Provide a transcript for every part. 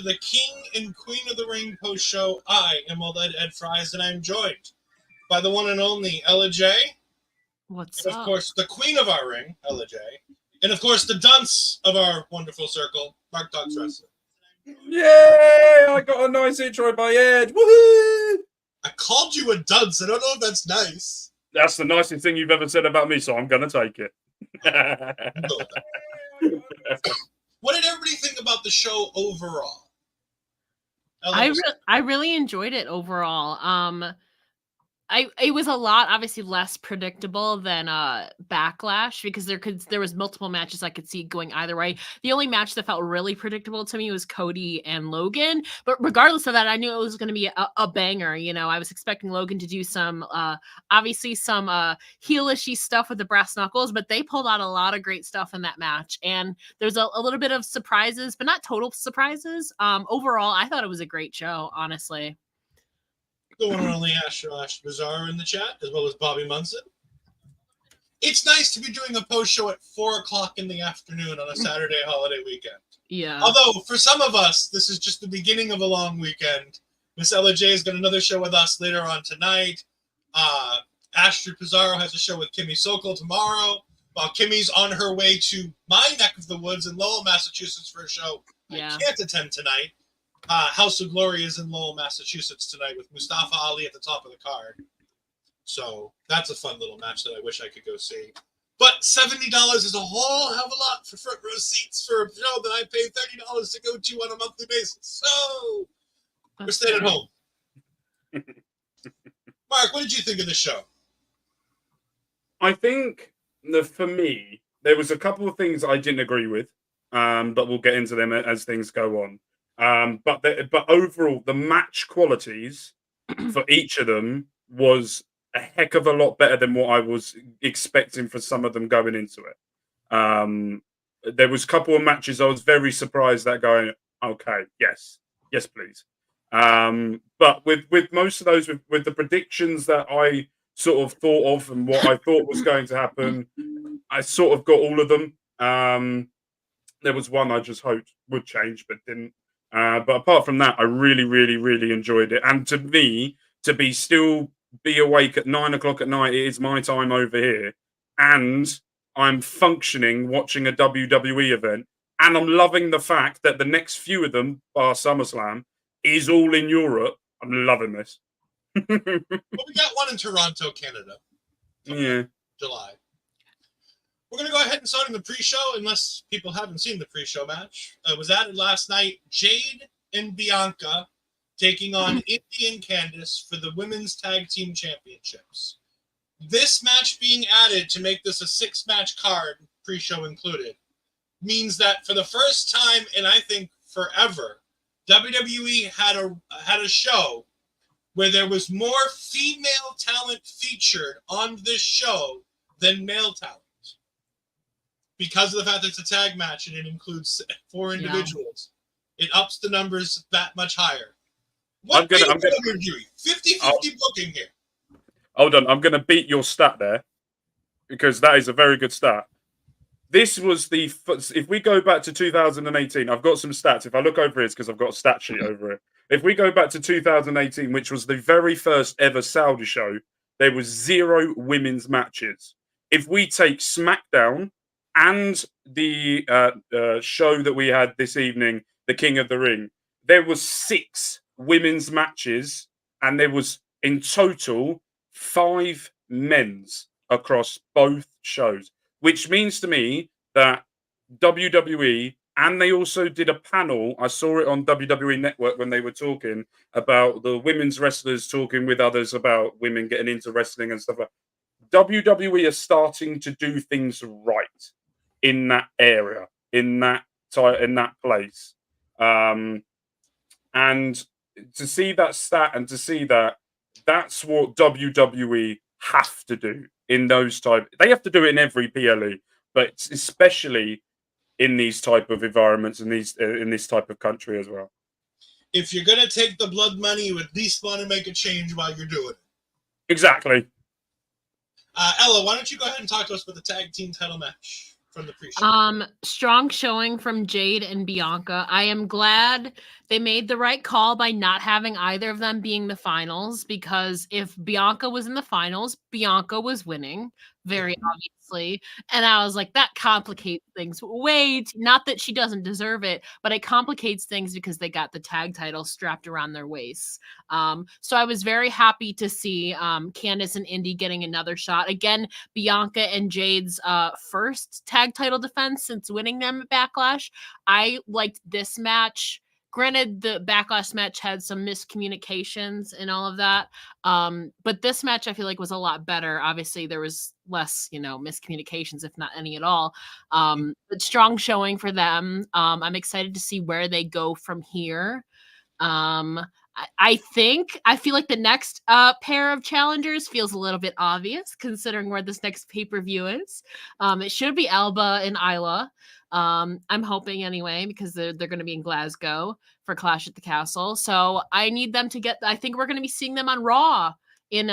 the King and Queen of the Ring post show. I am OLE Ed Fries, and I'm joined by the one and only Ella J. What's and up? Of course, the Queen of our ring, Ella J. And of course, the dunce of our wonderful circle, Mark Talks Wrestling. Yay! I got a nice intro by Ed. Woohoo! I called you a dunce. I don't know if that's nice. That's the nicest thing you've ever said about me, so I'm going to take it. What did everybody think about the show overall? I really enjoyed it overall. It was a lot obviously less predictable than Backlash because there was multiple matches I could see going either way. The only match that felt really predictable to me was Cody and Logan, but regardless of that, I knew it was going to be a banger. You know, I was expecting Logan to do some obviously some heelishy stuff with the brass knuckles, but they pulled out a lot of great stuff in that match, and there's a little bit of surprises, but not total surprises. Overall, I thought it was a great show, honestly. The one and only Ash Bizarre in the chat, as well as Bobby Munson. It's nice to be doing a post show at 4 o'clock in the afternoon on a Saturday holiday weekend. Yeah. Although, for some of us, this is just the beginning of a long weekend. Miss Ella J has got another show with us later on tonight. Astrid Pizarro has a show with Kimmy Sokol tomorrow, while Kimmy's on her way to my neck of the woods in Lowell, Massachusetts for a show I can't attend tonight. House of Glory is in Lowell, Massachusetts tonight with Mustafa Ali at the top of the card. So that's a fun little match that I wish I could go see. But $70 is a whole hell of a lot for front row seats for a show that I pay $30 to go to on a monthly basis. So we're staying at home. Mark, what did you think of the show? I think for me, there was a couple of things I didn't agree with, but we'll get into them as things go on. But overall, the match qualities for each of them was a heck of a lot better than what I was expecting for some of them going into it. There was a couple of matches I was very surprised at going, okay, yes, please. But with most of those, with the predictions that I sort of thought of and what I thought was going to happen, I sort of got all of them. There was one I just hoped would change, but didn't. But apart from that, I really, really, really enjoyed it. And to me, to be awake at 9 o'clock at night, it is my time over here, and I'm functioning watching a WWE event, and I'm loving the fact that the next few of them, bar Summerslam, is all in Europe. I'm loving this. Well, we got one in Toronto, Canada. Yeah. July. We're going to go ahead and start in the pre-show, unless people haven't seen the pre-show match. It was added last night. Jade and Bianca taking on Indi and Candice for the Women's Tag Team Championships. This match being added to make this a 6-match card, pre-show included, means that for the first time in, I think, forever, WWE had a show where there was more female talent featured on this show than male talent. Because of the fact that it's a tag match and it includes 4 individuals, it ups the numbers that much higher. What are you doing? 50-50 booking here. Hold on, I'm going to beat your stat there because that is a very good stat. This was if we go back to 2018, I've got some stats. If I look over it, it's because I've got a stat sheet over it. If we go back to 2018, which was the very first ever Saudi show, there was 0 women's matches. If we take SmackDown and the show that we had this evening, The King of the Ring, there was 6 women's matches, and there was in total 5 men's across both shows, which means to me that WWE, and they also did a panel, I saw it on WWE Network when they were talking about the women's wrestlers talking with others about women getting into wrestling and stuff like that. WWE are starting to do things right in that area, in that place, and to see that stat and to see that's what WWE have to do in those type. They have to do it in every PLE, but especially in these type of environments and in this type of country as well. If you're gonna take the blood money, you at least want to make a change while you're doing it. Exactly. Ella, why don't you go ahead and talk to us about the tag team title match? from the pre-show? Strong showing from Jade and Bianca. I am glad they made the right call by not having either of them being the finals, because if Bianca was in the finals, Bianca was winning, very obviously. And I was like, that complicates things not that she doesn't deserve it, but it complicates things because they got the tag title strapped around their waists. So I was very happy to see Candice and Indy getting another shot. Again, Bianca and Jade's first tag title defense since winning them at Backlash. I liked this match. Granted, the Backlash match had some miscommunications and all of that. But this match I feel like was a lot better. Obviously, there was less, miscommunications, if not any at all. But strong showing for them. I'm excited to see where they go from here. I feel like the next pair of challengers feels a little bit obvious considering where this next pay-per-view is. It should be Alba and Isla. I'm hoping anyway, because they're going to be in Glasgow for Clash at the Castle. So I need them to get. I think we're going to be seeing them on Raw in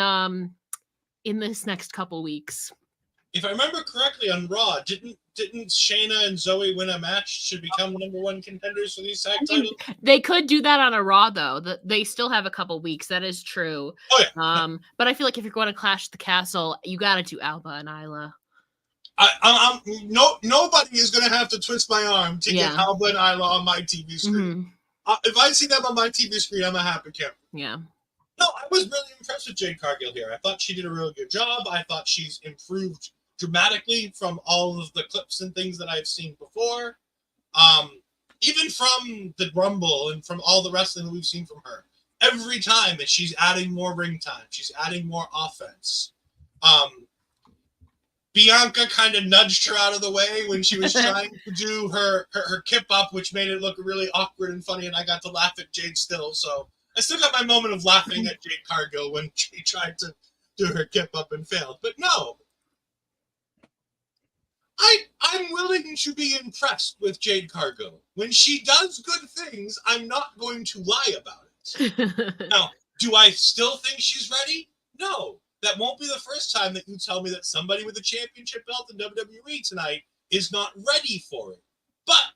this next couple weeks. If I remember correctly, on Raw, didn't Shayna and Zoe win a match to become number one contenders for these tag titles? They could do that on a Raw, though. They still have a couple weeks. That is true. Oh, yeah. But I feel like if you're going to Clash at the Castle, you got to do Alba and Isla. Nobody is going to have to twist my arm to get Alba and Isla on my TV screen. If I see them on my TV screen, I'm a happy camper. Yeah. No, I was really impressed with Jade Cargill here. I thought she did a really good job. I thought she's improved dramatically from all of the clips and things that I've seen before. Even from the Rumble and from all the wrestling that we've seen from her. Every time that she's adding more ring time, she's adding more offense. Bianca kind of nudged her out of the way when she was trying to do her kip up, which made it look really awkward and funny, and I got to laugh at Jade still. So I still got my moment of laughing at Jade Cargill when she tried to do her kip up and failed. But no, I'm willing to be impressed with Jade Cargill. When she does good things, I'm not going to lie about it. Now, do I still think she's ready? No. That won't be the first time that you tell me that somebody with a championship belt in WWE tonight is not ready for it. But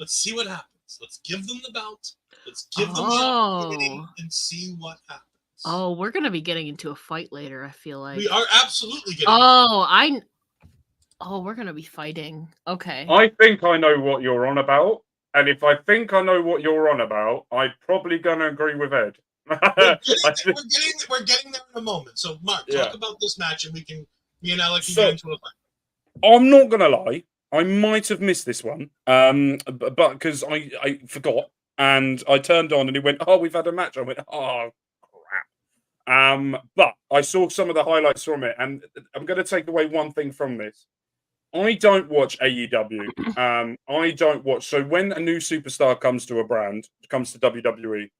let's see what happens. Let's give them the belt. Let's give them the opportunity and see what happens. Oh, we're going to be getting into a fight later, I feel like. We are absolutely getting we're going to be fighting. Okay. I think I know what you're on about. And if I think I know what you're on about, I'm probably going to agree with Ed. We're getting there in a moment. So, Mark, talk about this match, and me and Alec can get into a fight. I'm not going to lie. I might have missed this one, but because I forgot, and I turned on, and it went, "Oh, we've had a match." I went, "Oh, crap." But I saw some of the highlights from it, and I'm going to take away one thing from this. I don't watch AEW. I don't watch. So when a new superstar comes to WWE,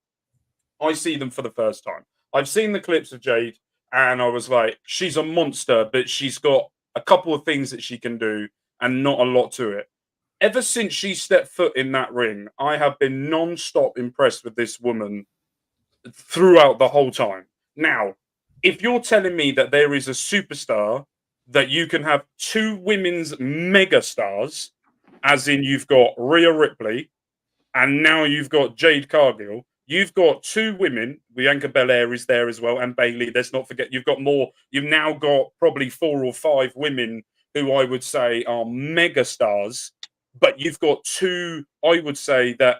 I see them for the first time. I've seen the clips of Jade, and I was like, she's a monster, but she's got a couple of things that she can do and not a lot to it. Ever since she stepped foot in that ring, I have been non-stop impressed with this woman throughout the whole time. Now, if you're telling me that there is a superstar that you can have two women's megastars, as in you've got Rhea Ripley, and now you've got Jade Cargill, you've got two women, Bianca Belair is there as well, and Bayley. Let's not forget, you've got more. You've now got probably 4 or 5 women who I would say are megastars, but you've got two, I would say, that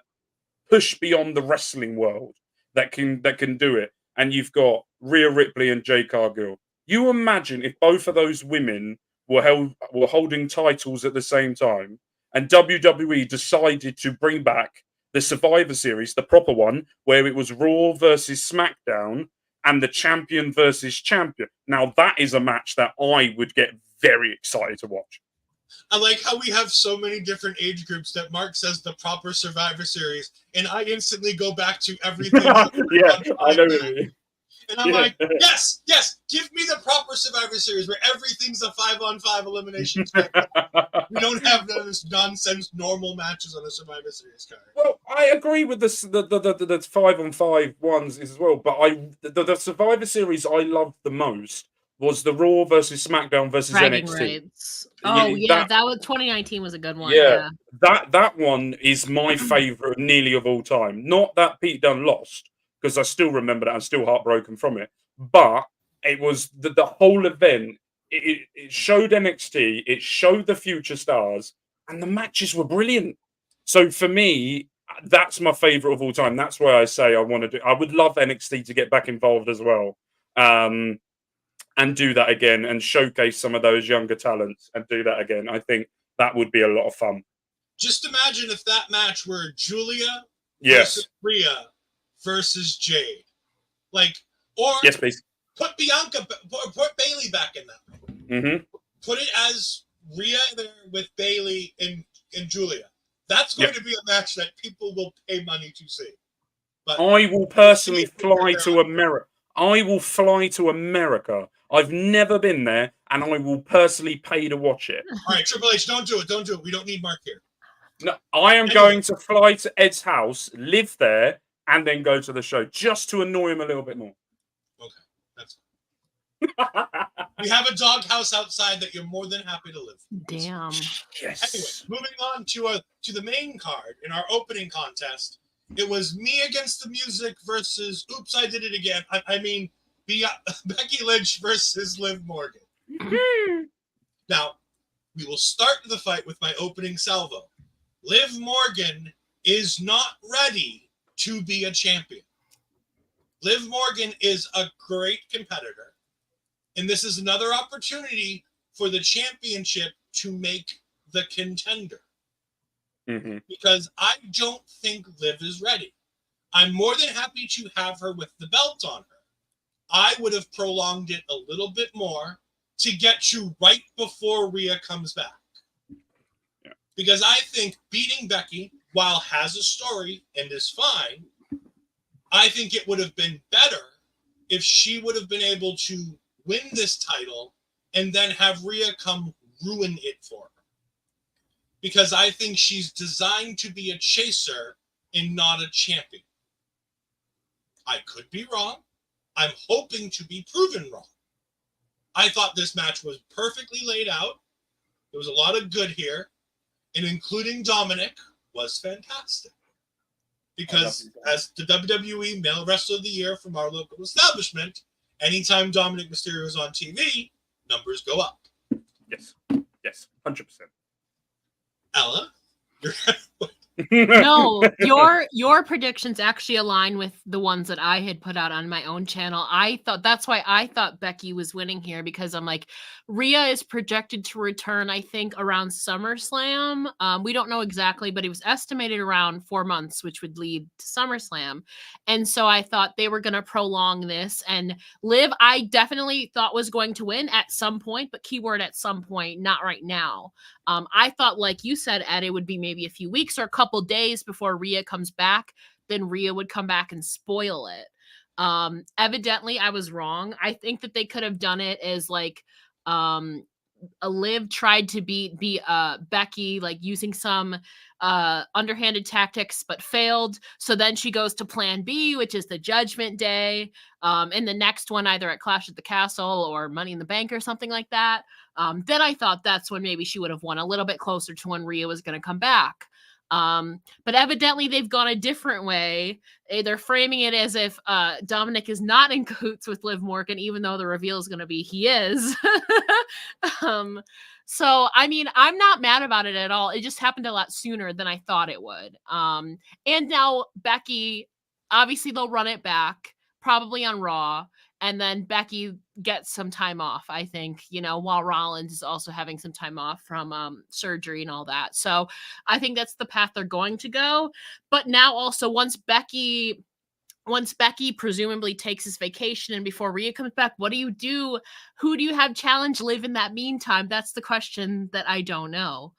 push beyond the wrestling world that can do it. And you've got Rhea Ripley and Jade Cargill. You imagine if both of those women were holding titles at the same time, and WWE decided to bring back the Survivor Series, the proper one, where it was Raw versus SmackDown and the champion versus champion. Now, that is a match that I would get very excited to watch. I like how we have so many different age groups that Mark says the proper Survivor Series, and I instantly go back to everything. Yeah, I know what you mean. And I'm like, yes, give me the proper Survivor Series where everything's a 5-on-5 elimination. We don't have those nonsense normal matches on a Survivor Series card. Well, I agree with the 5-on-5 ones as well, but the Survivor Series I loved the most was the Raw versus SmackDown versus Bragging NXT. rights. Oh yeah, that was 2019 was a good one. Yeah. That one is my favorite nearly of all time. Not that Pete Dunne lost, because I still remember that. I'm still heartbroken from it. But it was the whole event. It showed NXT. It showed the future stars, and the matches were brilliant. So for me, that's my favorite of all time. That's why I say I want to do. I would love NXT to get back involved as well. And do that again and showcase some of those younger talents and do that again. I think that would be a lot of fun. Just imagine if that match were Julia Yes. versus Rhea versus Jade. Like, or yes, please. Put Bianca, put Bayley back in that. Mm-hmm. Put it as Rhea there with Bayley and Julia. That's going to be a match that people will pay money to see. But I will personally fly to America. I will fly to America. I've never been there, and I will personally pay to watch it. All right, Triple H, don't do it. Don't do it. We don't need Mark here. No, I am going to fly to Ed's house, live there, and then go to the show just to annoy him a little bit more. Okay, that's. We have a doghouse outside that you're more than happy to live. Damn. Yes. Anyway, moving on to the main card in our opening contest. It was Me Against the Music versus Oops, I Did It Again. I mean, Becky Lynch versus Liv Morgan. Now, we will start the fight with my opening salvo. Liv Morgan is not ready to be a champion. Liv Morgan is a great competitor, and this is another opportunity for the championship to make the contender. Mm-hmm. Because I don't think Liv is ready. I'm more than happy to have her with the belt on her. I would have prolonged it a little bit more to get you right before Rhea comes back. Yeah. Because I think beating Becky, while has a story and is fine, I think it would have been better if she would have been able to win this title and then have Rhea come ruin it for her. Because I think she's designed to be a chaser and not a champion. I could be wrong. I'm hoping to be proven wrong. I thought this match was perfectly laid out. There was a lot of good here, and including Dominic was fantastic. Because as the WWE Male Wrestler of the Year from our local establishment, anytime Dominic Mysterio is on TV, numbers go up. Yes. Yes. 100%. Ella? No, your predictions actually align with the ones that I had put out on my own channel. I thought that's why I thought Becky was winning here, because I'm like, Rhea is projected to return, I think, around SummerSlam. We don't know exactly, but it was estimated around 4 months, which would lead to SummerSlam. And so I thought they were going to prolong this. And Liv, I definitely thought was going to win at some point, but keyword at some point, not right now. I thought, like you said, Ed, it would be maybe a few weeks or a couple days before Rhea comes back. Then Rhea would come back and spoil it. Evidently, I was wrong. I think that they could have done it as like a Liv tried to beat Becky, like using some underhanded tactics, but failed. So then she goes to plan B, which is the Judgment Day. And the next one, either at Clash at the Castle or Money in the Bank or something like that. Then I thought that's when maybe she would have won, a little bit closer to when Rhea was going to come back. But evidently they've gone a different way. They're framing it as if Dominic is not in cahoots with Liv Morgan, even though the reveal is going to be he is. So, I mean, I'm not mad about it at all. It just happened a lot sooner than I thought it would. And now Becky, obviously they'll run it back, probably on Raw. And then Becky gets some time off, I think, while Rollins is also having some time off from surgery and all that. So I think that's the path they're going to go. But now also once Becky presumably takes his vacation and before Rhea comes back, what do you do? Who do you have challenge Liv in that meantime? That's the question that I don't know.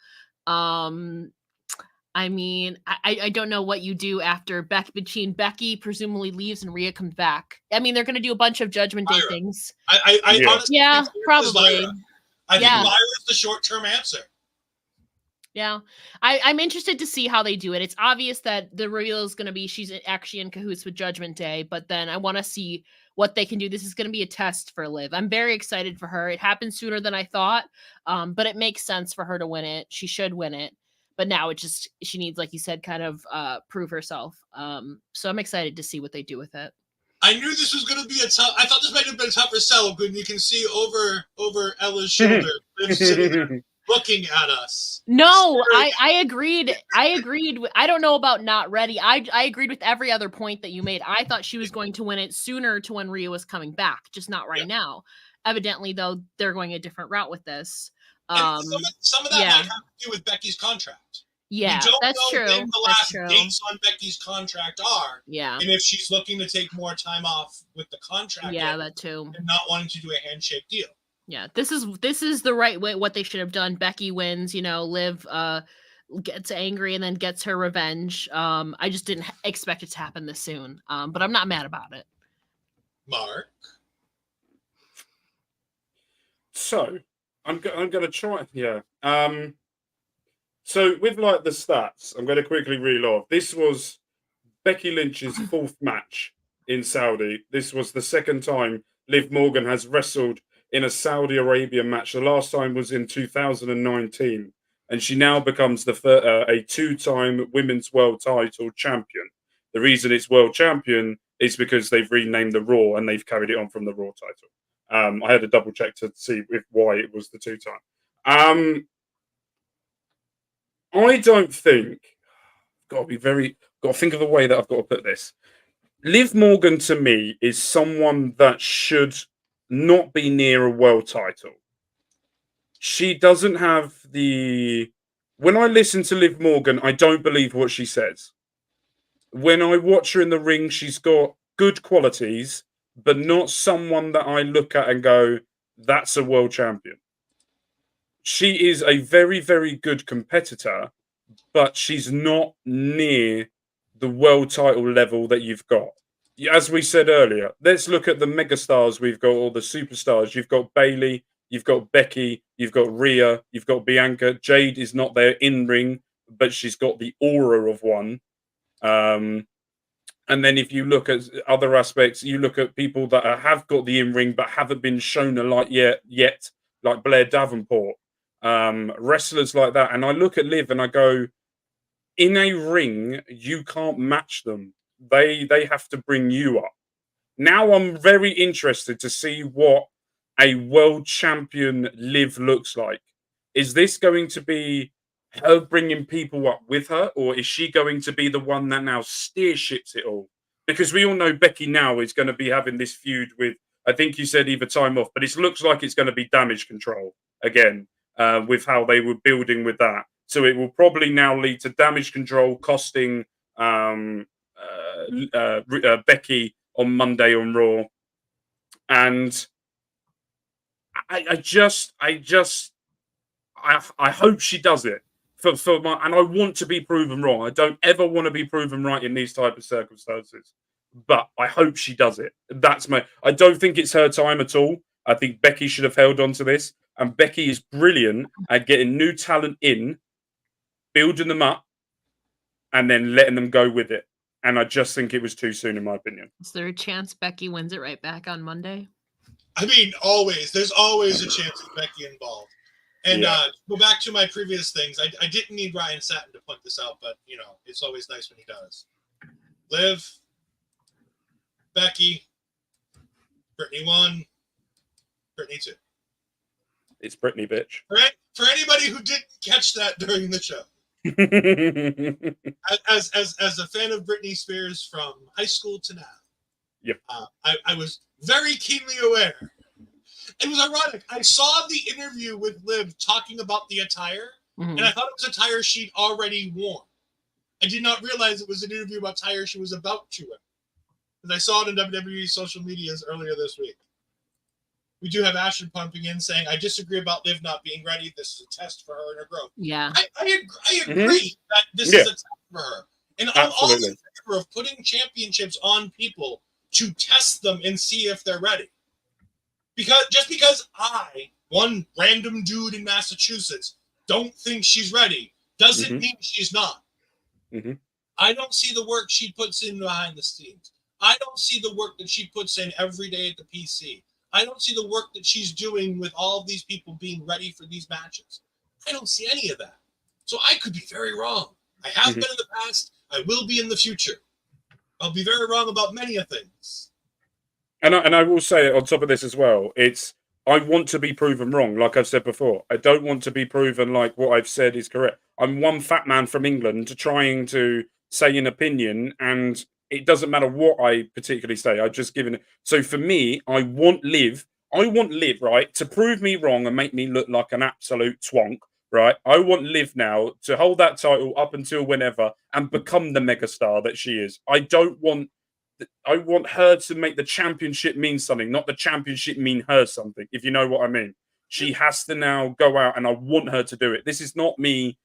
I mean, I don't know what you do after between Becky presumably leaves and Rhea comes back. I mean, they're going to do a bunch of Judgment Day things. I honestly yeah, think probably. I think Lyra is the short-term answer. Yeah. I'm interested to see how they do it. It's obvious that the reveal is going to be she's actually in cahoots with Judgment Day, but then I want to see what they can do. This is going to be a test for Liv. I'm very excited for her. It happened sooner than I thought, but it makes sense for her to win it. She should win it. But now she needs, like you said, kind of prove herself. So I'm excited to see what they do with it. I knew this was going to be I thought this might have been a tougher sell when you can see over Ella's shoulder, Liv sitting there looking at us. No, I agreed. I don't know about not ready. I agreed with every other point that you made. I thought she was going to win it sooner to when Rhea was coming back, just not right now. Evidently, though, they're going a different route with this. And some of that might have to do with Becky's contract. Yeah, we don't that's know true. when the last dates on Becky's contract are. Yeah. And if she's looking to take more time off with the contract. Yeah, that too. And not wanting to do a handshake deal. Yeah, this is the right way. What they should have done. Becky wins. Liv gets angry and then gets her revenge. I just didn't expect it to happen this soon. But I'm not mad about it. Mark. So I'm gonna try. Yeah. So with like the stats, I'm gonna quickly reel off. This was Becky Lynch's 4th match in Saudi. This was the 2nd time Liv Morgan has wrestled in a Saudi Arabia match. The last time was in 2019, and she now becomes a 2-time women's world title champion. The reason it's world champion is because they've renamed the Raw and they've carried it on from the Raw title. I had to double check to see why it was the 2-time. I don't think. Got to think of a way that I've got to put this. Liv Morgan to me is someone that should not be near a world title. She doesn't have the. When I listen to Liv Morgan, I don't believe what she says. When I watch her in the ring, she's got good qualities, but not someone that I look at and go, that's a world champion. She is a very, very good competitor, but she's not near the world title level that you've got. As we said earlier, let's look at the megastars we've got, or the superstars. You've got Bayley, you've got Becky, you've got Rhea, you've got Bianca. Jade is not there in ring, but she's got the aura of one. And then if you look at other aspects, you look at people that have got the in-ring but haven't been shown a light yet, like Blair Davenport, wrestlers like that. And I look at Liv and I go, in a ring, you can't match them. They have to bring you up. Now I'm very interested to see what a world champion Liv looks like. Is this going to be her bringing people up with her, or is she going to be the one that now steerships it all? Because we all know Becky now is going to be having this feud with, I think you said either time off, but it looks like it's going to be Damage Control again, with how they were building with that. So it will probably now lead to Damage Control costing Becky on Monday on Raw. And I hope she does it. And I want to be proven wrong. I don't ever want to be proven right in these type of circumstances. But I hope she does it. I don't think it's her time at all. I think Becky should have held on to this. And Becky is brilliant at getting new talent in, building them up, and then letting them go with it. And I just think it was too soon, in my opinion. Is there a chance Becky wins it right back on Monday? I mean, always. There's always a chance of Becky involved. And go back to my previous things. I didn't need Ryan Satin to point this out, but, it's always nice when he does. Liv, Becky, Brittany 1, Brittany 2. It's Brittany, bitch. For anybody who didn't catch that during the show. as a fan of Britney Spears from high school to now, yep. I was very keenly aware. It was ironic. I saw the interview with Liv talking about the attire, and I thought it was attire she'd already worn. I did not realize it was an interview about attire she was about to wear. Because I saw it on WWE social medias earlier this week. We do have Ashton pumping in saying, I disagree about Liv not being ready. This is a test for her and her growth. Yeah. I agree that this is a test for her. And I'm also in favor of putting championships on people to test them and see if they're ready. Because I, one random dude in Massachusetts, don't think she's ready, doesn't mean she's not. Mm-hmm. I don't see the work she puts in behind the scenes. I don't see the work that she puts in every day at the PC. I don't see the work that she's doing with all of these people being ready for these matches. I don't see any of that. So I could be very wrong. I have been in the past. I will be in the future. I'll be very wrong about many of things. And I will say on top of this as well, I want to be proven wrong, like I've said before. I don't want to be proven like what I've said is correct. I'm one fat man from England trying to say an opinion, and it doesn't matter what I particularly say. I've just given it. So for me, I want Liv, right, to prove me wrong and make me look like an absolute twonk, right? I want Liv now to hold that title up until whenever and become the megastar that she is. I want her to make the championship mean something, not the championship mean her something, if you know what I mean. She has to now go out, and I want her to do it. This is not me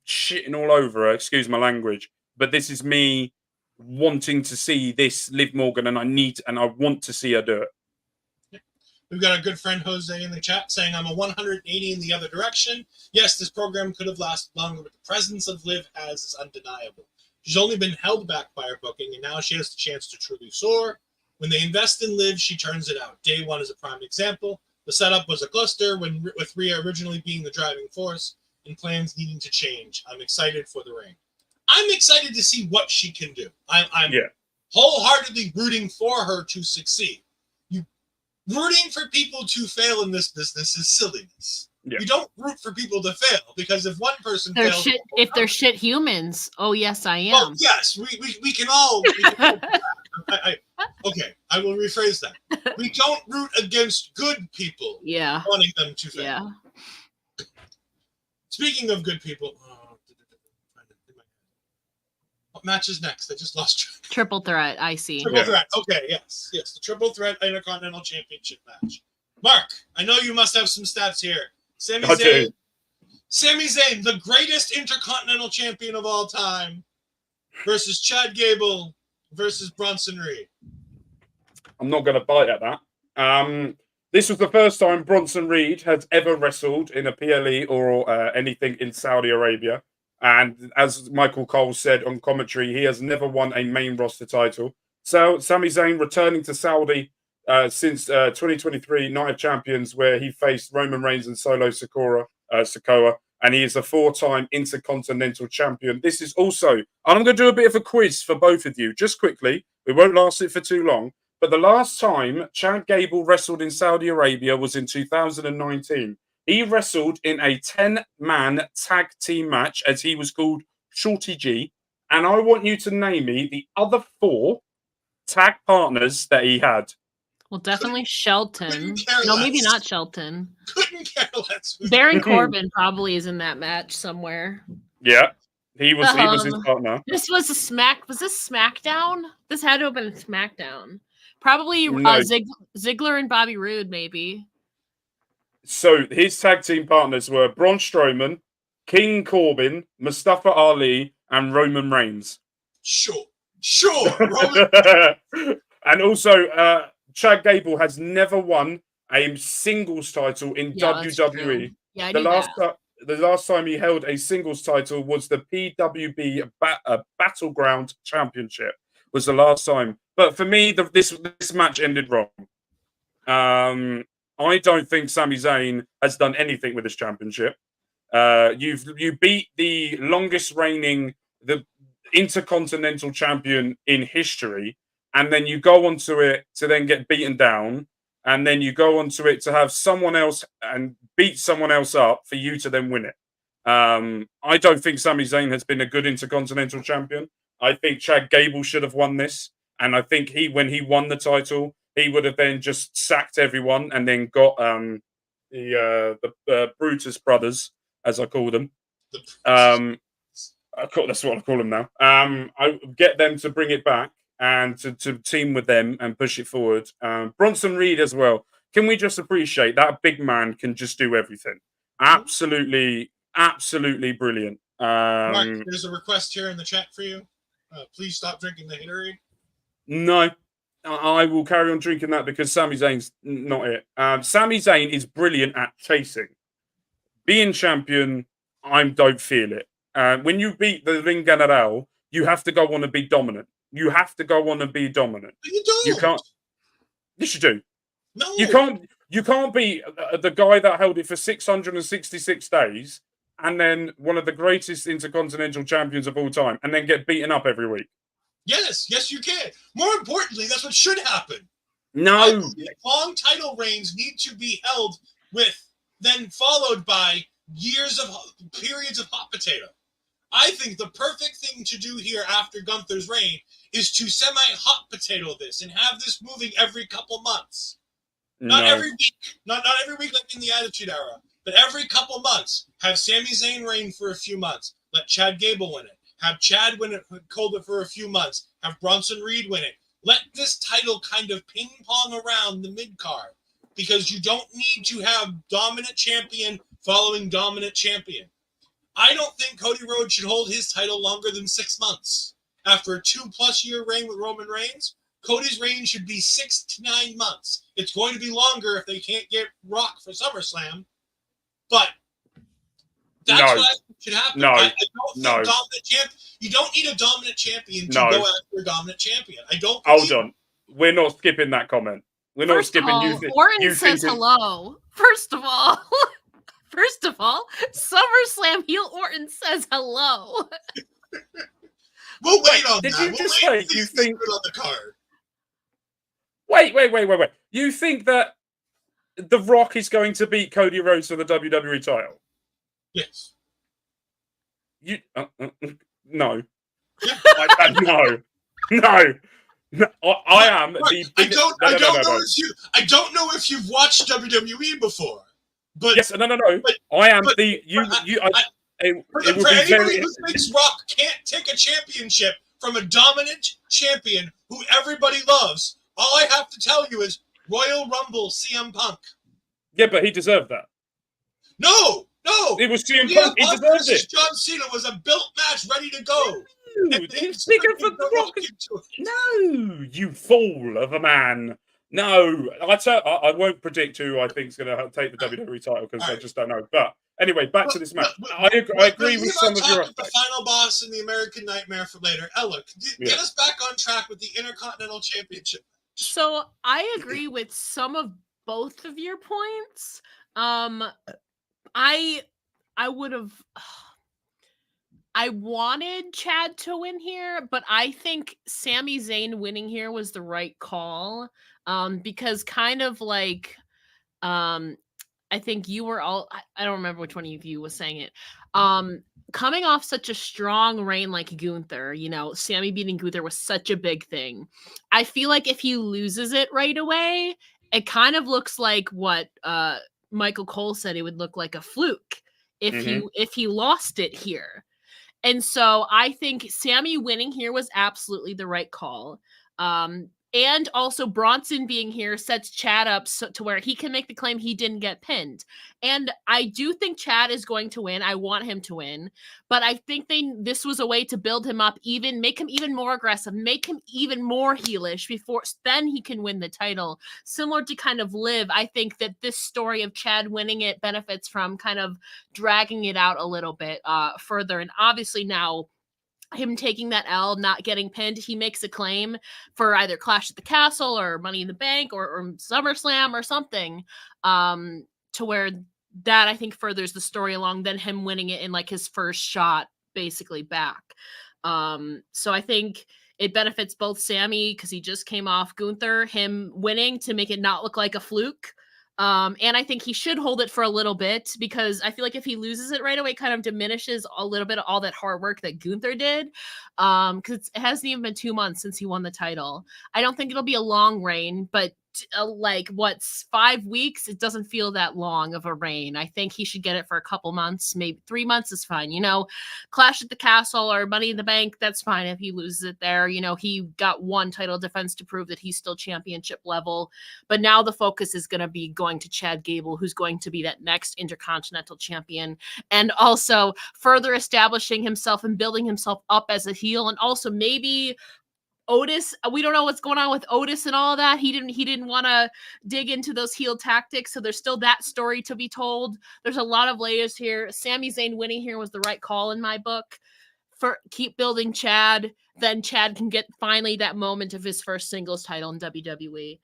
shitting all over her, excuse my language, but this is me wanting to see this Liv Morgan, and I want to see her do it. We've got our good friend Jose in the chat saying, I'm a 180 in the other direction. Yes, this program could have lasted longer, but the presence of Liv is undeniable. She's only been held back by her booking, and now she has the chance to truly soar. When they invest in Liv, she turns it out. Day one is a prime example. The setup was a cluster, with Rhea originally being the driving force and plans needing to change. I'm excited for the reign. I'm excited to see what she can do. I'm wholeheartedly rooting for her to succeed. Rooting for people to fail in this business is silliness. Yeah. You don't root for people to fail, because if one person fails, if they're shit humans, oh yes, I am. Well, yes, we can all. Okay, I will rephrase that. We don't root against good people. Yeah, wanting them to fail. Yeah. Speaking of good people, what match is next? I just lost track. Triple threat. I see. Triple threat. Okay, yes, the triple threat Intercontinental Championship match. Mark, I know you must have some stats here. Sami Zayn, the greatest Intercontinental Champion of all time, versus Chad Gable versus Bronson Reed. I'm not going to bite at that. This was the first time Bronson Reed had ever wrestled in a PLE or anything in Saudi Arabia. And as Michael Cole said on commentary, he has never won a main roster title. So Sami Zayn returning to Saudi since 2023 Night of Champions, where he faced Roman Reigns and Solo Sikoa, and he is a 4-time Intercontinental Champion. This is also, and I'm going to do a bit of a quiz for both of you, just quickly. We won't last it for too long. But the last time Chad Gable wrestled in Saudi Arabia was in 2019. He wrestled in a 10-man tag team match, as he was called Shorty G. And I want you to name me the other 4 tag partners that he had. Well, definitely Shelton. No, maybe not Shelton. Couldn't care less. Baron Corbin probably is in that match somewhere. Yeah, he was his partner. This was Was this SmackDown? This had to have been SmackDown. Probably No. Ziggler and Bobby Roode, maybe. So his tag team partners were Braun Strowman, King Corbin, Mustafa Ali, and Roman Reigns. Sure. And also, Chad Gable has never won a singles title in WWE. Yeah, the last time he held a singles title was the PWB Battleground Championship. Was the last time. But for me, this match ended wrong. I don't think Sami Zayn has done anything with this championship. You beat the longest reigning, the Intercontinental Champion in history, and then you go onto it to then get beaten down, and then you go onto it to have someone else and beat someone else up for you to then win it. I don't think Sami Zayn has been a good Intercontinental Champion. I think Chad Gable should have won this, and I think when he won the title, he would have then just sacked everyone and then got the Brutus brothers, as I call them. That's what I call them now. I get them to bring it back and to team with them and push it forward. Bronson Reed as well. Can we just appreciate that big man can just do everything? Absolutely brilliant. Mark, there's a request here in the chat for you. Please stop drinking the Haterade. No, I will carry on drinking that because Sami Zayn's not it. Sami Zayn is brilliant at chasing. Being champion, I don't feel it. When you beat the Ring General, you have to go on and be dominant. You have to go on and be dominant. But you don't. You can't. Yes, you do. No. You can't be the guy that held it for 666 days and then one of the greatest intercontinental champions of all time and then get beaten up every week. Yes, you can. More importantly, that's what should happen. No. Long title reigns need to be held with, then followed by periods of hot potato. I think the perfect thing to do here after Gunther's reign is to semi-hot potato this and have this moving every couple months. Not every week. Not every week like in the Attitude Era, but every couple months. Have Sami Zayn reign for a few months. Let Chad Gable win it. Have Chad win it, hold it for a few months. Have Bronson Reed win it. Let this title kind of ping pong around the mid-card because you don't need to have dominant champion following dominant champion. I don't think Cody Rhodes should hold his title longer than 6 months. After a 2+ year reign with Roman Reigns, Cody's reign should be 6 to 9 months. It's going to be longer if they can't get Rock for SummerSlam, but that's what I think should happen. I don't think dominant champ. You don't need a dominant champion to go after a dominant champion. I don't. Hold on, we're not skipping that comment. We're not skipping. Orton says hello. First of all, SummerSlam heel Orton says hello. We'll wait on that. Did you just say you think on the card? Wait. You think that The Rock is going to beat Cody Rhodes for the WWE title? Yes. You no. Yeah. No. I am the biggest. I don't know if you've watched WWE before, but yes, no. I am the you. It for will be anybody who thinks Rock can't take a championship from a dominant champion who everybody loves, all I have to tell you is Royal Rumble CM Punk. Yeah, but he deserved that. No. It was CM Punk. He deserved it. John Cena was a built match ready to go. It's bigger for The Rock. No, you fool of a man. No, I won't predict who I think is going to take the WWE title because I just don't know. But anyway, back to this match. I agree with some of your aspects. The final boss in the American Nightmare for later. Ella, get us back on track with the Intercontinental Championship. So I agree with some of both of your points. I wanted Chad to win here, but I think Sami Zayn winning here was the right call. Because kind of like, I think you were all, I don't remember which one of you was saying it. Coming off such a strong reign like Gunther, Sami beating Gunther was such a big thing. I feel like if he loses it right away, it kind of looks like what Michael Cole said it would look like a fluke if he lost it here. And so I think Sami winning here was absolutely the right call. And also Bronson being here sets Chad up to where he can make the claim he didn't get pinned. And I do think Chad is going to win. I want him to win. But I think this was a way to build him up, make him even more aggressive, make him even more heelish before then he can win the title. Similar to kind of Liv, I think that this story of Chad winning it benefits from kind of dragging it out a little bit further. And obviously now, him taking that L, not getting pinned, he makes a claim for either Clash at the Castle or Money in the Bank or SummerSlam or something to where that I think furthers the story along than him winning it in like his first shot basically back. So I think it benefits both Sami because he just came off Gunther, him winning to make it not look like a fluke. And I think he should hold it for a little bit because I feel like if he loses it right away, it kind of diminishes a little bit of all that hard work that Gunther did. Because it hasn't even been 2 months since he won the title. I don't think it'll be a long reign, but 5 weeks? It doesn't feel that long of a reign. I think he should get it for a couple months, maybe 3 months is fine. Clash at the Castle or Money in the Bank, that's fine if he loses it there. He got one title defense to prove that he's still championship level. But now the focus is going to be going to Chad Gable, who's going to be that next Intercontinental Champion, and also further establishing himself and building himself up as a heel, and also maybe Otis, we don't know what's going on with Otis and all of that. He didn't want to dig into those heel tactics, so there's still that story to be told. There's a lot of layers here. Sami Zayn winning here was the right call in my book. For keep building Chad, then Chad can get finally that moment of his first singles title in WWE.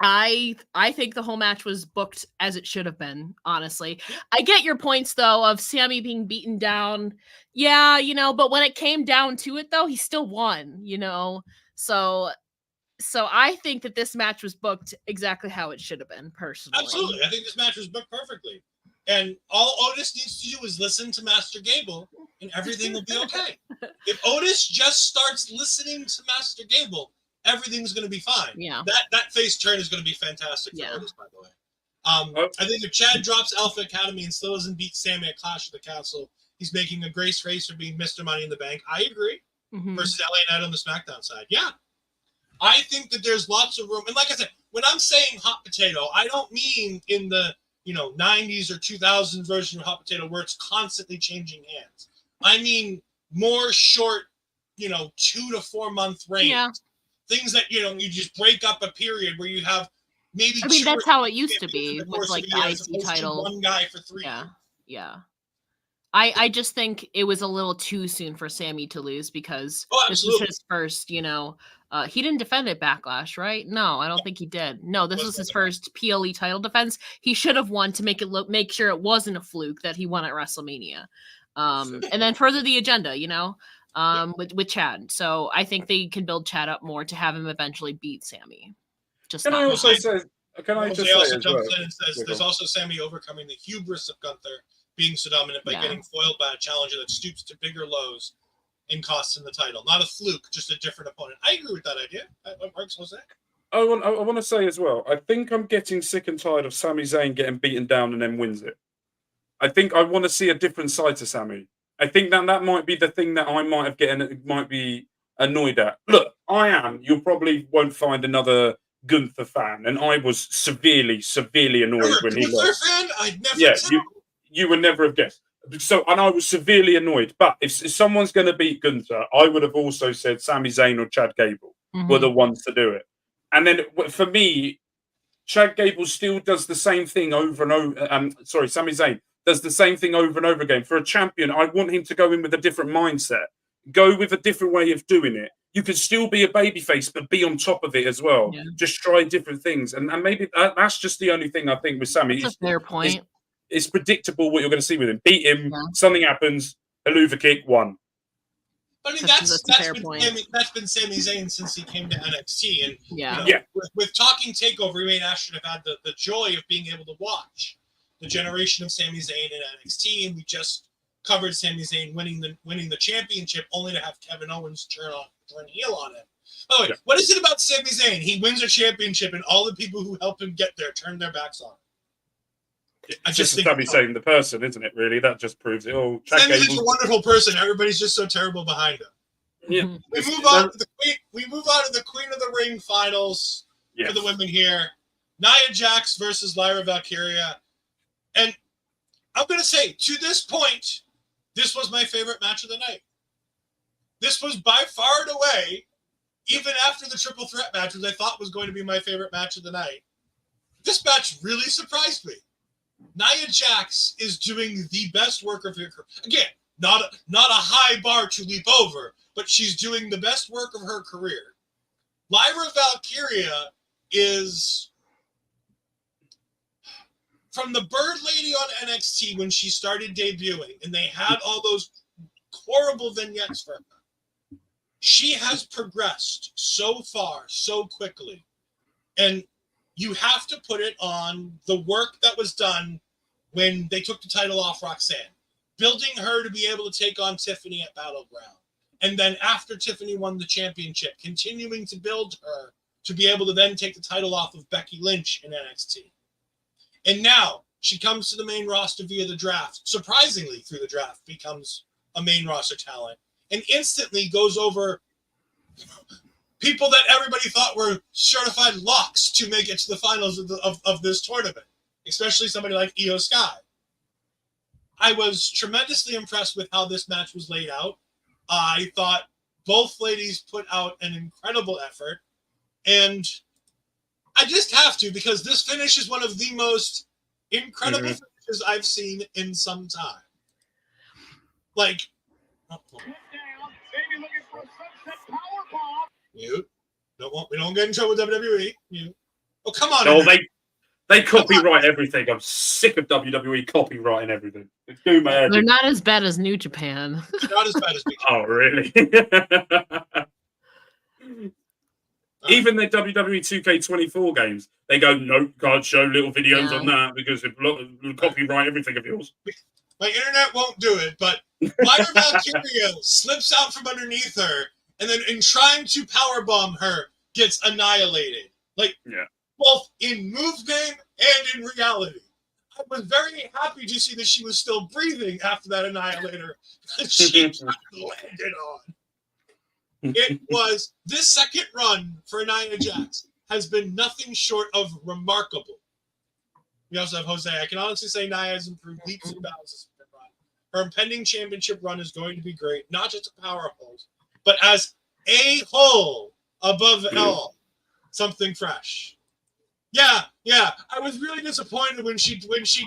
I think the whole match was booked as it should have been, honestly. I get your points though of Sammy being beaten down. Yeah, but when it came down to it though, he still won, So I think that this match was booked exactly how it should have been, personally. Absolutely. I think this match was booked perfectly. And all Otis needs to do is listen to Master Gable and everything will be okay. If Otis just starts listening to Master Gable, everything's going to be fine. Yeah. That face turn is going to be fantastic for Otis, by the way. I think if Chad drops Alpha Academy and still doesn't beat Sammy at Clash of the Castle, he's making a grace race for being Mr. Money in the Bank. I agree. Versus LA Knight on the SmackDown side. Yeah. I think that there's lots of room. And like I said, when I'm saying hot potato, I don't mean in the 90s or 2000s version of hot potato where it's constantly changing hands. I mean more short, 2 to 4 month reigns. Yeah. Things that, you just break up a period where you have maybe that's how it used to be with like the IC title. One guy for 3 years. Yeah. I just think it was a little too soon for Sammy to lose because this was his first, he didn't defend at Backlash, right? No, I don't think he did. No, this was his first PLE title defense. He should have won to make sure it wasn't a fluke that he won at WrestleMania. And then further the agenda, with Chad. So I think they can build Chad up more to have him eventually beat Sammy. Can I just say as well? There's also Sammy overcoming the hubris of Gunther being so dominant by getting foiled by a challenger that stoops to bigger lows and costs him the title. Not a fluke, just a different opponent. I agree with that idea. Mark's Jose. I want to say as well, I think I'm getting sick and tired of Sami Zayn getting beaten down and then wins it. I think I want to see a different side to Sammy. I think that might be the thing that I might be annoyed at. Look, I am. You probably won't find another Gunther fan, and I was severely annoyed when he lost. Fan? I'd never tell. You would never have guessed. So, and I was severely annoyed. But if someone's going to beat Gunther, I would have also said Sami Zayn or Chad Gable were the ones to do it. And then for me, Chad Gable still does the same thing over and over. Sami Zayn does the same thing over and over again. For a champion, I want him to go in with a different mindset. Go with a different way of doing it. You can still be a babyface, but be on top of it as well. Yeah. Just try different things. And maybe that's just the only thing I think with Sami. That's a fair point. It's predictable what you're going to see with him. Beat him, something happens, Helluva Kick, won. But I mean, that's been Sami Zayn since he came to NXT. And with Talking Takeover, we may not should have had the joy of being able to watch the generation of Sami Zayn in NXT, and we just covered Sami Zayn winning the championship, only to have Kevin Owens turn heel on it. Oh, what is it about Sami Zayn? He wins a championship, and all the people who help him get there turn their backs on him. I just think Sami Zayn the person, isn't it? Really, that just proves it all. Sami's a wonderful person. Everybody's just so terrible behind him. Yeah. We move on to the Queen of the Ring finals for the women here. Nia Jax versus Lyra Valkyria. And I'm going to say, to this point, this was my favorite match of the night. This was by far and away, even after the triple threat match, which I thought was going to be my favorite match of the night. This match really surprised me. Nia Jax is doing the best work of her career. Again, not a high bar to leap over, but she's doing the best work of her career. Lyra Valkyria is from the Bird Lady on NXT when she started debuting, and they had all those horrible vignettes for her. She has progressed so far, so quickly. And you have to put it on the work that was done when they took the title off Roxanne. Building her to be able to take on Tiffany at Battleground. And then after Tiffany won the championship, continuing to build her to be able to then take the title off of Becky Lynch in NXT. And now she comes to the main roster via the draft. Surprisingly, through the draft, becomes a main roster talent. And instantly goes over people that everybody thought were certified locks to make it to the finals of this tournament, especially somebody like Io Sky. I was tremendously impressed with how this match was laid out. I thought Both ladies put out an incredible effort. And I just have to, because this finish is one of the most incredible finishes I've seen in some time. Like, mute. We don't get in trouble with WWE. Mute. Oh, come on. No, they copyright everything. I'm sick of WWE copywriting everything. It's doing my head. They're not as bad as New Japan. Not as bad as Big Oh, really? Even the WWE 2K24 games, they go, nope, can't show little videos on that because it copyright everything of yours. My internet won't do it, but Lyra Valkyria slips out from underneath her, and then in trying to powerbomb her, gets annihilated. Like, both in move game and in reality. I was very happy to see that she was still breathing after that annihilator that she landed on. It was, this second run for Nia Jax has been nothing short of remarkable. We also have Jose. I can honestly say Nia has improved leaps and bounds this run. Her impending championship run is going to be great, not just a powerhouse, but as a whole, above all, something fresh. Yeah. I was really disappointed when she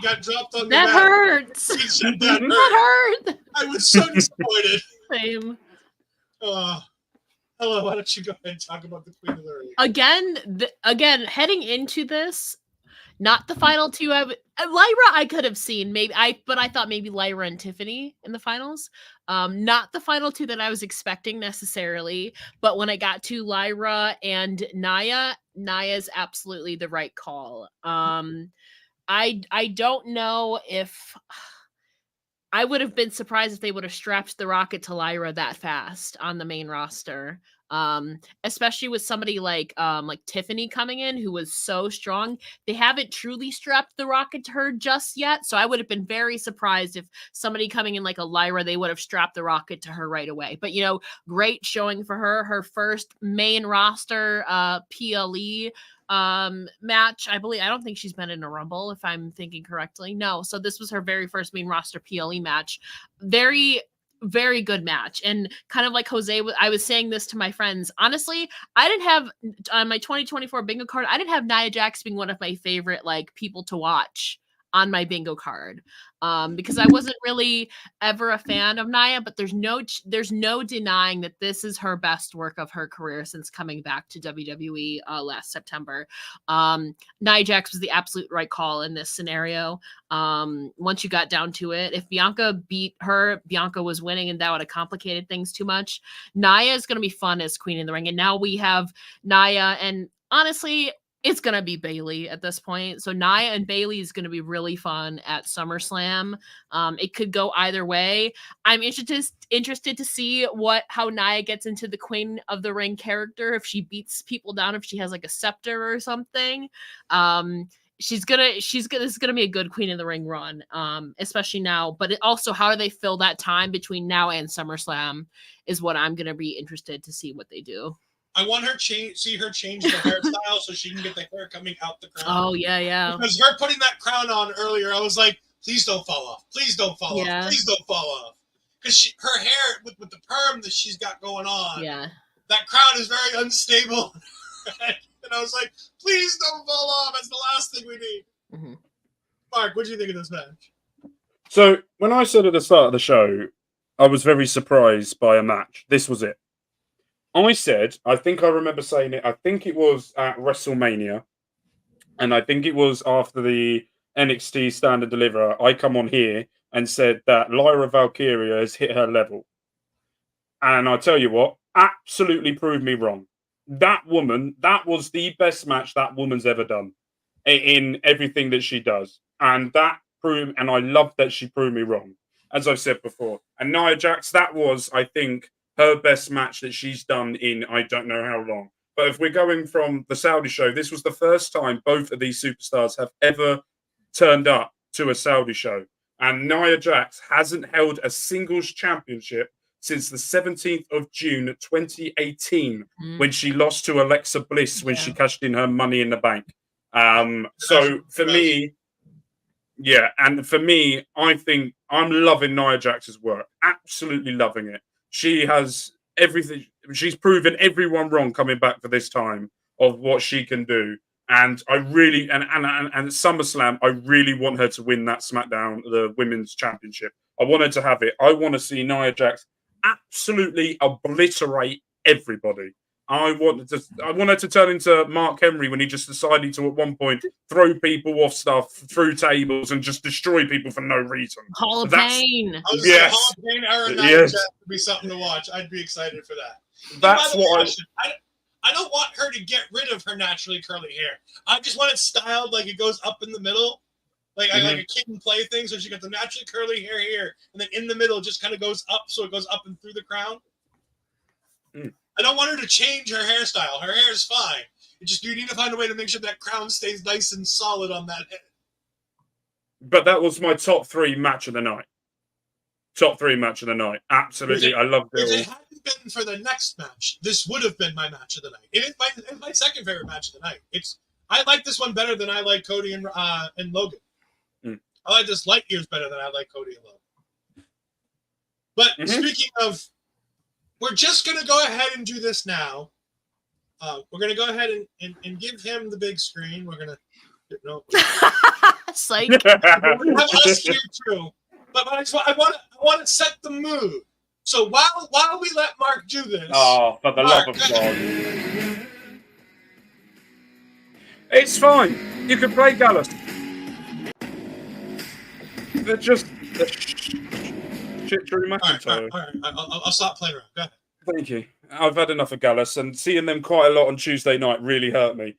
got dropped on the mat. That hurts. That hurt. I was so disappointed. Same. Hello, why don't you go ahead and talk about the Queen of the Ring? Again, heading into this, not the final two. Lyra, I could have seen but I thought maybe Lyra and Tiffany in the finals. Not the final two that I was expecting necessarily, but when I got to Lyra and Nia's absolutely the right call. I don't know if I would have been surprised if they would have strapped the rocket to Lyra that fast on the main roster. Especially with somebody like Tiffany coming in, who was so strong. They haven't truly strapped the rocket to her just yet. So I would have been very surprised if somebody coming in like a Lyra, they would have strapped the rocket to her right away. But, great showing for her. Her first main roster PLE match, I believe. I don't think she's been in a Rumble, if I'm thinking correctly. No. So this was her very first main roster PLE match. Very, very good match. And kind of like Jose, I was saying this to my friends. Honestly, I didn't have on my 2024 bingo card, I didn't have Nia Jax being one of my favorite people to watch on my bingo card, because I wasn't really ever a fan of Nia, but there's no denying that this is her best work of her career since coming back to WWE last September. Nia Jax was the absolute right call in this scenario. Once you got down to it, if Bianca beat her, Bianca was winning, and that would have complicated things too much. Nia is going to be fun as Queen in the Ring, and now we have Nia, and honestly, it's going to be Bayley at this point. So Nia and Bayley is going to be really fun at SummerSlam. It could go either way. I'm interested to see how Nia gets into the Queen of the Ring character, if she beats people down, if she has like a scepter or something. This is gonna be a good Queen of the Ring run, especially now. But also, how do they fill that time between now and SummerSlam is what I'm gonna be interested to see what they do. I want see her change the hairstyle so she can get the hair coming out the crown. Oh, yeah. Because her putting that crown on earlier, I was like, please don't fall off. Please don't fall off. Please don't fall off. Because her hair, with the perm that she's got going on, that crown is very unstable. And I was like, please don't fall off. That's the last thing we need. Mm-hmm. Mark, what do you think of this match? So, when I said at the start of the show, I was very surprised by a match. This was it. I said, I think I remember saying it, I think it was at WrestleMania, and I think it was after the NXT Stand and Deliver, I come on here and said that Lyra Valkyria has hit her level. And I tell you what, absolutely proved me wrong. That woman, that was the best match that woman's ever done in everything that she does. And that proved, and I love that she proved me wrong, as I've said before. And Nia Jax, that was, I think, her best match that she's done in I don't know how long. But if we're going from the Saudi show, this was the first time both of these superstars have ever turned up to a Saudi show. And Nia Jax hasn't held a singles championship since the 17th of June 2018, when she lost to Alexa Bliss when she cashed in her Money in the Bank. So for me, I think I'm loving Nia Jax's work. Absolutely loving it. She has everything. She's proven everyone wrong coming back for this time of what she can do. And I really and at SummerSlam, I really want her to win that SmackDown, the Women's Championship. I want her to have it. I want to see Nia Jax absolutely obliterate everybody. I want her to turn into Mark Henry when he just decided to at one point throw people off stuff through tables and just destroy people for no reason. Hall of Pain. I was saying Hall of Pain era Nia Jax would be something to watch. I'd be excited for that. That's what I don't want her to get rid of her naturally curly hair. I just want it styled like it goes up in the middle, like like a kid and play thing. So she got the naturally curly hair here, and then in the middle it just kind of goes up, so it goes up and through the crown. I don't want her to change her hairstyle. Her hair is fine. You need to find a way to make sure that crown stays nice and solid on that head. But that was my top 3 match of the night. Top 3 match of the night. Absolutely, I loved it. If it hadn't been for the next match, this would have been my match of the night. It is my second favorite match of the night. I like this one better than I like Cody and Logan. I like this light years better than I like Cody and Logan. But speaking of, we're just going to go ahead and do this now. We're going to go ahead and give him the big screen. We're going to... No. Psych. We have us here too. But I want to set the mood. So while we let Mark do this... Oh, for the love of God. It's fine. You can play Gallus. They're just... Shit through McIntyre. All right. I'll stop playing around. Go ahead. Thank you. I've had enough of Gallus, and seeing them quite a lot on Tuesday night really hurt me.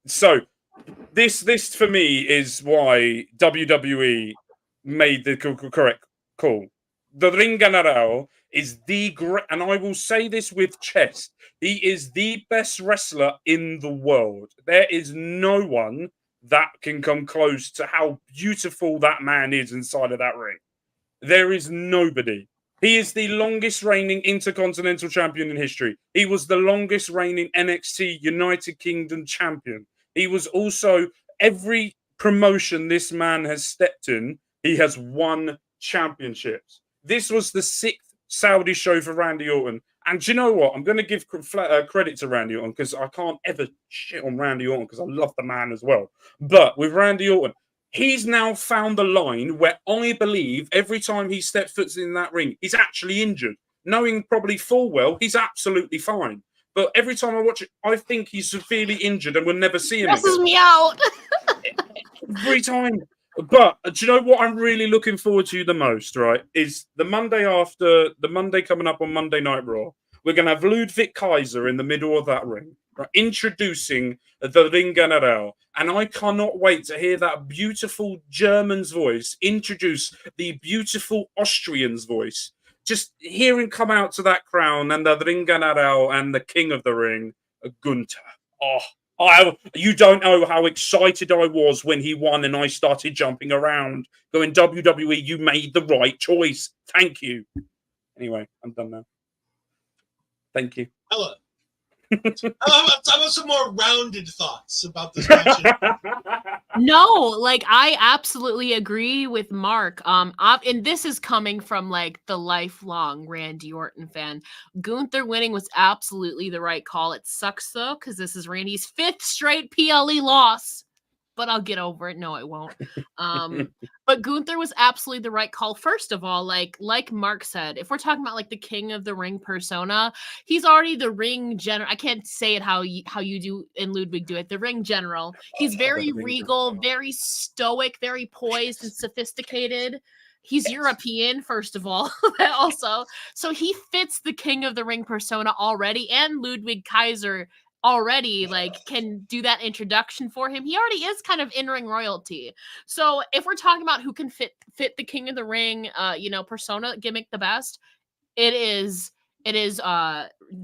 So this for me is why WWE made the correct call. The Ring General is the great, and I will say this with chest, he is the best wrestler in the world. There is no one that can come close to how beautiful that man is inside of that ring. There is nobody. He is the longest reigning Intercontinental Champion in history. He was the longest reigning NXT United Kingdom Champion. He was also, every promotion this man has stepped in, he has won championships. This was the 6th Saudi show for Randy Orton. And do you know what? I'm going to give credit to Randy Orton because I can't ever shit on Randy Orton because I love the man as well. But with Randy Orton, he's now found the line where I believe every time he steps foot in that ring, he's actually injured. Knowing probably full well, he's absolutely fine. But every time I watch it, I think he's severely injured and we'll never see him again. Messes me out. Every time. But do you know what I'm really looking forward to the most, right? Is the Monday after, the Monday coming up on Monday Night Raw. We're going to have Ludwig Kaiser in the middle of that ring, right, introducing the Ring General. And I cannot wait to hear that beautiful German's voice introduce the beautiful Austrian's voice. Just hear him come out to that crown and the Ring General and the King of the Ring, Gunther. You don't know how excited I was when he won and I started jumping around, going, WWE, you made the right choice. Thank you. Anyway, I'm done now. Thank you. Hello. I want some more rounded thoughts about this match. No, like I absolutely agree with Mark. And this is coming from like the lifelong Randy Orton fan. Gunther winning was absolutely the right call. It sucks though, because this is Randy's 5th straight PLE loss. But I'll get over it. No, I won't. But Gunther was absolutely the right call. First of all, like Mark said, if we're talking about like the King of the Ring persona, he's already the ring general. I can't say it how you do and Ludwig do it. The ring general. He's very regal, very stoic, very poised and sophisticated. He's European, first of all, also. So he fits the King of the Ring persona already, and Ludwig Kaiser already like can do that introduction for him. He already is kind of in-ring royalty. So if we're talking about who can fit the King of the Ring persona gimmick the best, it is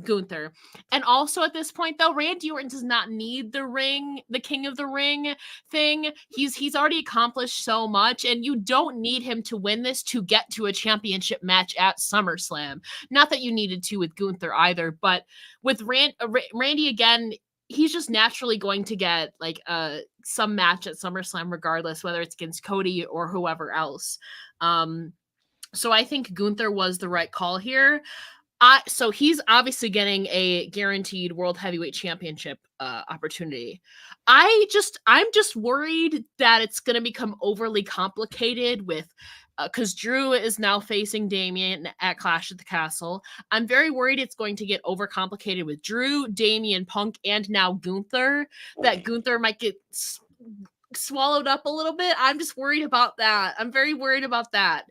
Gunther. And also at this point though, Randy Orton does not need the King of the Ring thing. He's already accomplished so much, and you don't need him to win this to get to a championship match at SummerSlam. Not that you needed to with Gunther either, but with Randy again, he's just naturally going to get like some match at SummerSlam regardless, whether it's against Cody or whoever else. So I think Gunther was the right call here. So he's obviously getting a guaranteed World Heavyweight Championship opportunity. I'm just worried that it's going to become overly complicated with because Drew is now facing Damian at Clash at the Castle. I'm very worried it's going to get overcomplicated with Drew, Damian, Punk, and now Gunther. That Gunther might get swallowed up a little bit. I'm just worried about that. I'm very worried about that.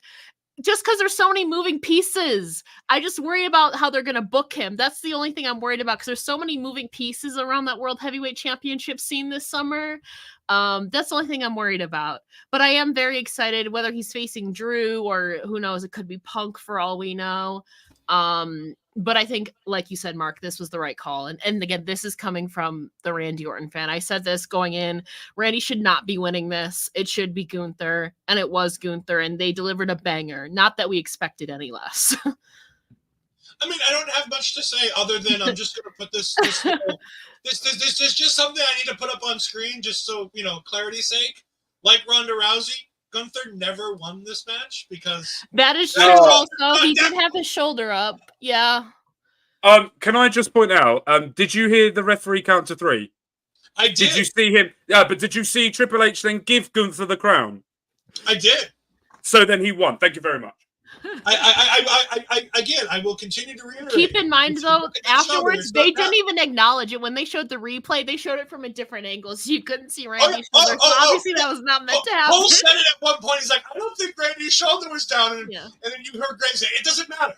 Just because there's so many moving pieces. I just worry about how they're going to book him. That's the only thing I'm worried about because there's so many moving pieces around that World Heavyweight Championship scene this summer. That's the only thing I'm worried about. But I am very excited whether he's facing Drew or who knows, it could be Punk for all we know. But I think, like you said, Mark, this was the right call. And again, this is coming from the Randy Orton fan. I said this going in. Randy should not be winning this. It should be Gunther. And it was Gunther. And they delivered a banger. Not that we expected any less. I mean, I don't have much to say other than I'm just going to put this is just something I need to put up on screen just so, clarity's sake. Like Ronda Rousey, Gunther never won this match because that is true. Also, he did have his shoulder up. Yeah. Can I just point out? Did you hear the referee count to 3? I did. Did you see him? Yeah, but did you see Triple H then give Gunther the crown? I did. So then he won. Thank you very much. I will continue to reiterate. Keep in mind, though, afterwards, they didn't even acknowledge it. When they showed the replay, they showed it from a different angle, so you couldn't see Randy's shoulder. So obviously, that was not meant to happen. Cole said it at one point. He's like, I don't think Randy's shoulder was down. And then you heard Greg say, it doesn't matter.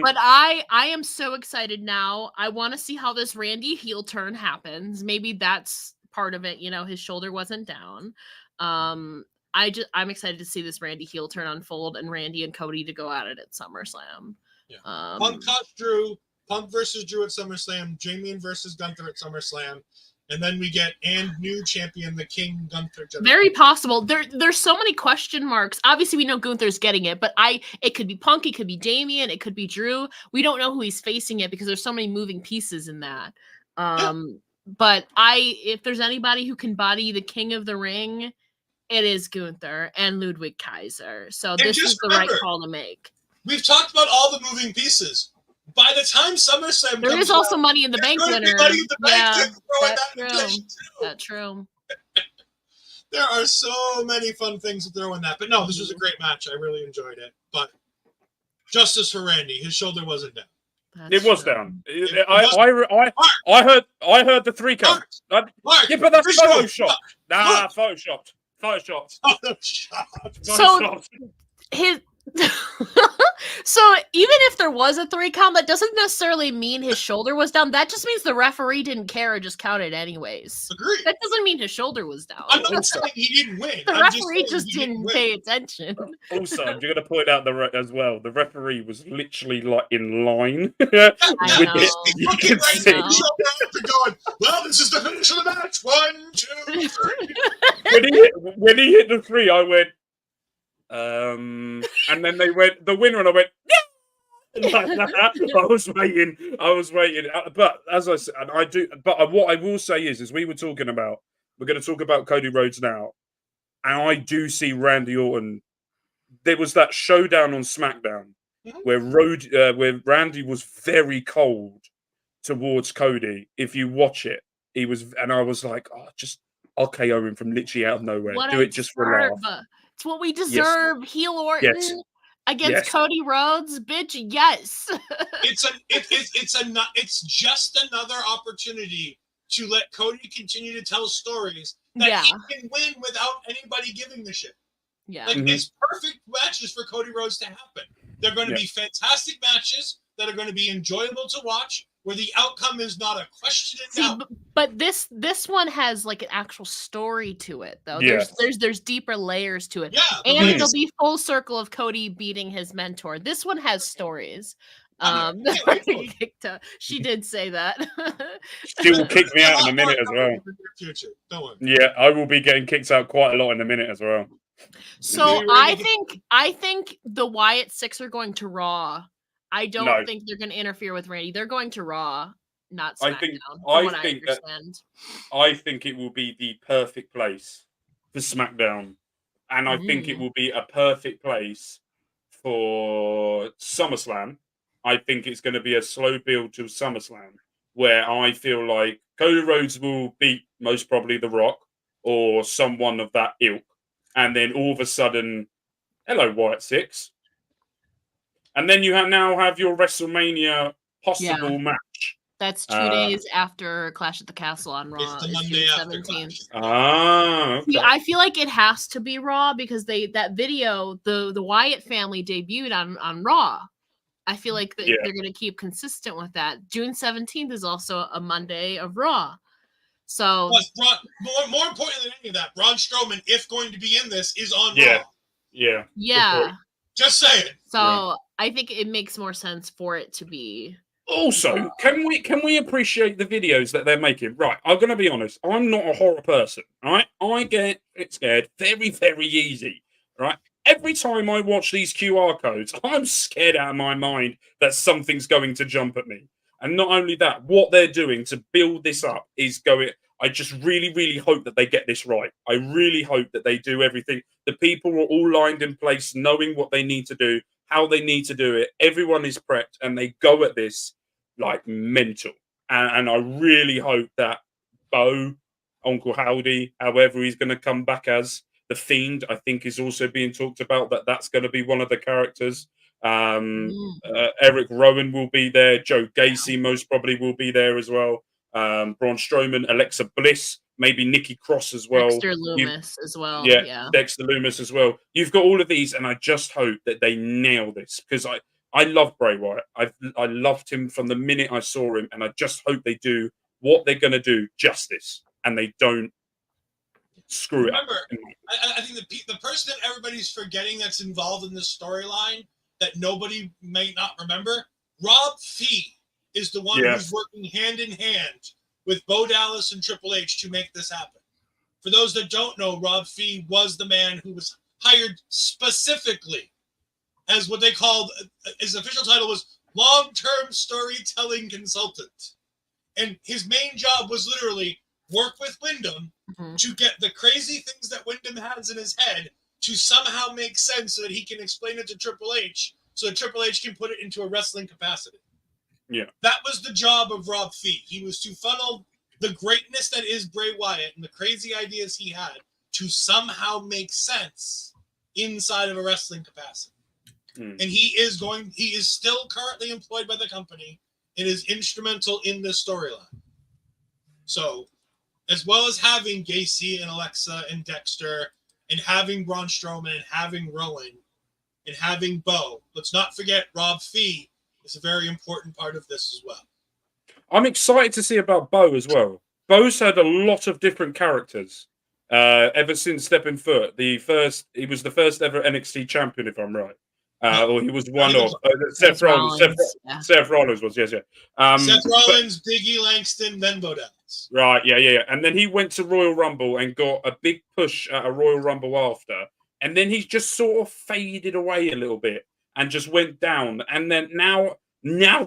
But I am so excited now. I want to see how this Randy heel turn happens. Maybe that's part of it. His shoulder wasn't down. I'm excited to see this Randy heel turn unfold and Randy and Cody to go at it at SummerSlam. Yeah. Punk caught Drew. Punk versus Drew at SummerSlam. Damien versus Gunther at SummerSlam. And then we get new champion, the King Gunther. Very possible. There's so many question marks. Obviously, we know Gunther's getting it, but it could be Punk, it could be Damien, it could be Drew. We don't know who he's facing it because there's so many moving pieces in that. But if there's anybody who can body the King of the Ring, it is Gunther and Ludwig Kaiser. So this is the right call to make. We've talked about all the moving pieces. By the time SummerSlam there is also Money in the Bank winner. That's true. There are so many fun things to throw in that. But no, this was a great match. I really enjoyed it. But justice for Randy. His shoulder wasn't down. It was down. I heard the 3 count. Mark, yeah, but that's photoshopped. Nah, photoshopped. So so even if there was a 3 count, that doesn't necessarily mean his shoulder was down. That just means the referee didn't care and just counted anyways. Agreed. That doesn't mean his shoulder was down. I'm not saying he didn't win. The referee just didn't pay attention. Also, I'm going to point out as well, the referee was literally in line. I know. Looking right now. Going, well, this is the finish of the match. 1, 2, 3. When he hit the 3, I went, and then they went the winner, and I went, yeah! I was waiting. But as I said, and I do. But what I will say is we were talking about. We're going to talk about Cody Rhodes now, and I do see Randy Orton. There was that showdown on SmackDown where Randy was very cold towards Cody. If you watch it, he was, and I was like, I'll KO him from literally out of nowhere. Do it just for a laugh. It's what we deserve. Yes. Heel Orton against Cody Rhodes, bitch. Yes. It's just another opportunity to let Cody continue to tell stories that he can win without anybody giving the shit. Yeah. It's perfect matches for Cody Rhodes to happen. They're going to be fantastic matches that are going to be enjoyable to watch, where the outcome is not a question in doubt. But this one has an actual story to it, though. Yeah. There's deeper layers to it. Yeah, and it'll be full circle of Cody beating his mentor. This one has stories. She did say that. She will kick me out in a minute as well. Don't worry. Yeah, I will be getting kicked out quite a lot in a minute as well. So I think the Wyatt 6 are going to Raw. I don't think they're going to interfere with Randy. They're going to Raw, not SmackDown. I think it will be the perfect place for SmackDown, and I think it will be a perfect place for SummerSlam. I think it's going to be a slow build to SummerSlam, where I feel like Cody Rhodes will beat most probably The Rock or someone of that ilk, and then all of a sudden, hello Wyatt Six, and then you now have your WrestleMania possible match. That's 2 days after Clash at the Castle on Raw. It's the Monday after 17th. Okay. See, I feel like it has to be Raw because that video, the Wyatt family debuted on Raw. I feel like they're going to keep consistent with that. June 17th is also a Monday of Raw. So more important than any of that, Braun Strowman, if going to be in this, is on Raw. Yeah. Just saying. So I think it makes more sense for it to be. Also, can we appreciate the videos that they're making? Right, I'm going to be honest. I'm not a horror person, right? I get scared very, very easy, right? Every time I watch these QR codes, I'm scared out of my mind that something's going to jump at me. And not only that, what they're doing to build this up is going... I just really, really hope that they get this right. I really hope that they do everything. The people are all lined in place, knowing what they need to do, how they need to do it. Everyone is prepped, and they go at this like mental. And I really hope that Bo, Uncle Howdy, however he's going to come back as, the Fiend, I think is also being talked about, that's going to be one of the characters. Eric Rowan will be there. Joe Gacy most probably will be there as well. Braun Strowman, Alexa Bliss, maybe Nikki Cross as well. Dexter Lumis as well. Yeah, Dexter Lumis as well. You've got all of these, and I just hope that they nail this because I love Bray Wyatt. I loved him from the minute I saw him, and I just hope they do what they're going to do justice, and they don't screw it up. I think the person that everybody's forgetting that's involved in this storyline that nobody may not remember, Rob Fee is the one who's working hand in hand with Bo Dallas and Triple H to make this happen. For those that don't know, Rob Fee was the man who was hired specifically as what they called, his official title was long-term storytelling consultant. And his main job was literally work with Wyndham to get the crazy things that Wyndham has in his head to somehow make sense so that he can explain it to Triple H so that Triple H can put it into a wrestling capacity. Yeah. That was the job of Rob Fee. He was to funnel the greatness that is Bray Wyatt and the crazy ideas he had to somehow make sense inside of a wrestling capacity. And he is still currently employed by the company and is instrumental in this storyline. So, as well as having Gacy and Alexa and Dexter and having Braun Strowman and having Rowan and having Bo, let's not forget Rob Fee is a very important part of this as well. I'm excited to see about Bo as well. Bo's had a lot of different characters ever since stepping foot. He was the first ever NXT champion, if I'm right. Or he was one of Seth Rollins. Seth Rollins was, yes. Seth Rollins, Biggie Langston, then Bo Dallas. Right, yeah. And then he went to Royal Rumble and got a big push at a Royal Rumble after. And then he just sort of faded away a little bit and just went down. And then now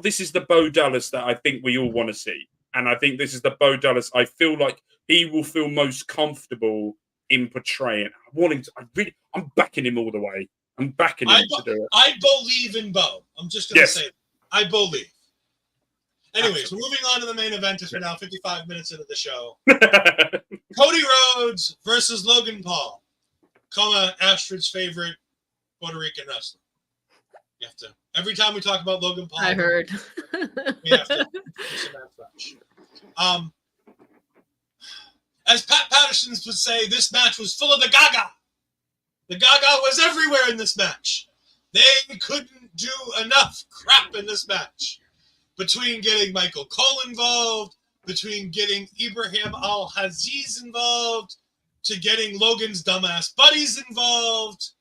this is the Bo Dallas that I think we all want to see. And I think this is the Bo Dallas I feel like he will feel most comfortable in portraying. I'm backing him all the way. I'm backing him to do it. I believe in Bo. I'm just going to say that. I believe. Anyways, we're moving on to the main event as we're now 55 minutes into the show. Cody Rhodes versus Logan Paul. Astrid's favorite Puerto Rican wrestler. You have to. Every time we talk about Logan Paul, I heard. We have to do some match. As Pat Patterson would say, this match was full of the gaga. The gaga was everywhere in this match. They couldn't do enough crap in this match. Between getting Michael Cole involved, between getting Ibrahim Al-Aziz involved, to getting Logan's dumbass buddies involved,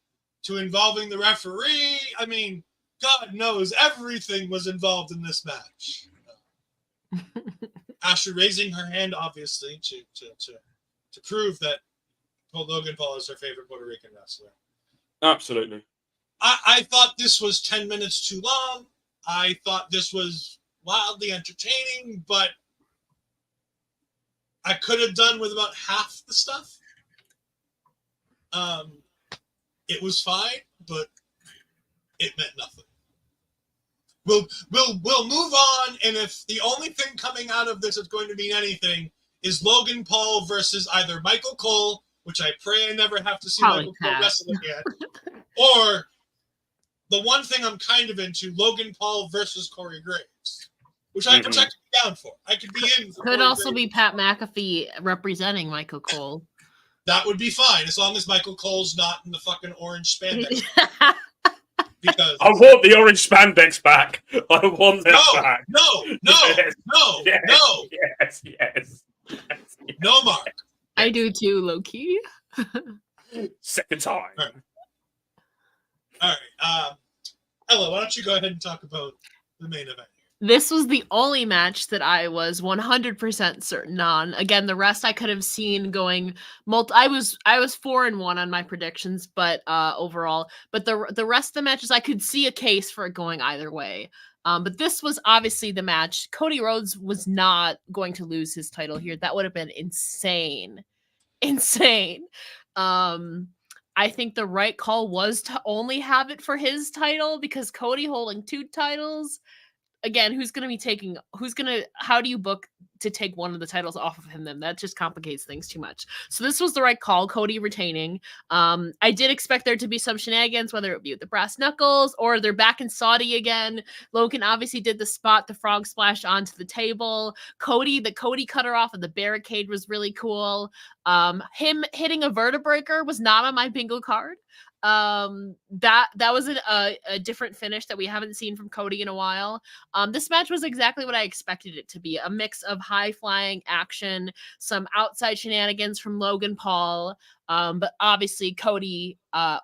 to involving the referee. I mean, God knows everything was involved in this match. Astrid raising her hand, obviously, to prove that Logan Paul is her favorite Puerto Rican wrestler. Absolutely. I thought this was 10 minutes too long. I thought this was wildly entertaining, but I could have done with about half the stuff. It was fine, but it meant nothing. We'll move on, and if the only thing coming out of this is going to mean anything, is Logan Paul versus either Michael Cole, which I pray I never have to see Probably Michael Cole pass. wrestle again, or the one thing I'm kind of into, Logan Paul versus Corey Graves, which I could be down for. I could be in for Could Corey also Graves. be Pat McAfee representing Michael Cole. That would be fine, as long as Michael Cole's not in the fucking orange spandex. Because I want the orange spandex back. I want that back. No, Yes. No, Mark. I do too, low key. Second time. All right. Ella, why don't you go ahead and talk about the main event? This was the only match that I was 100% certain on. Again, the rest I could have seen going I was 4-1 on my predictions, but overall, but the rest of the matches I could see a case for it going either way. But this was obviously the match. Cody Rhodes was not going to lose his title here. That would have been insane. I think the right call was to only have it for his title, because Cody holding 2 titles. Again, how do you book to take one of the titles off of him then? That just complicates things too much. So this was the right call, Cody retaining. I did expect there to be some shenanigans, whether it be with the brass knuckles or they're back in Saudi again. Logan obviously did the frog splash onto the table. The Cody cutter off of the barricade was really cool. Him hitting a vertebreaker was not on my bingo card. That was a different finish that we haven't seen from Cody in a while. This match was exactly what I expected it to be, a mix of high flying action, some outside shenanigans from Logan Paul, but obviously Cody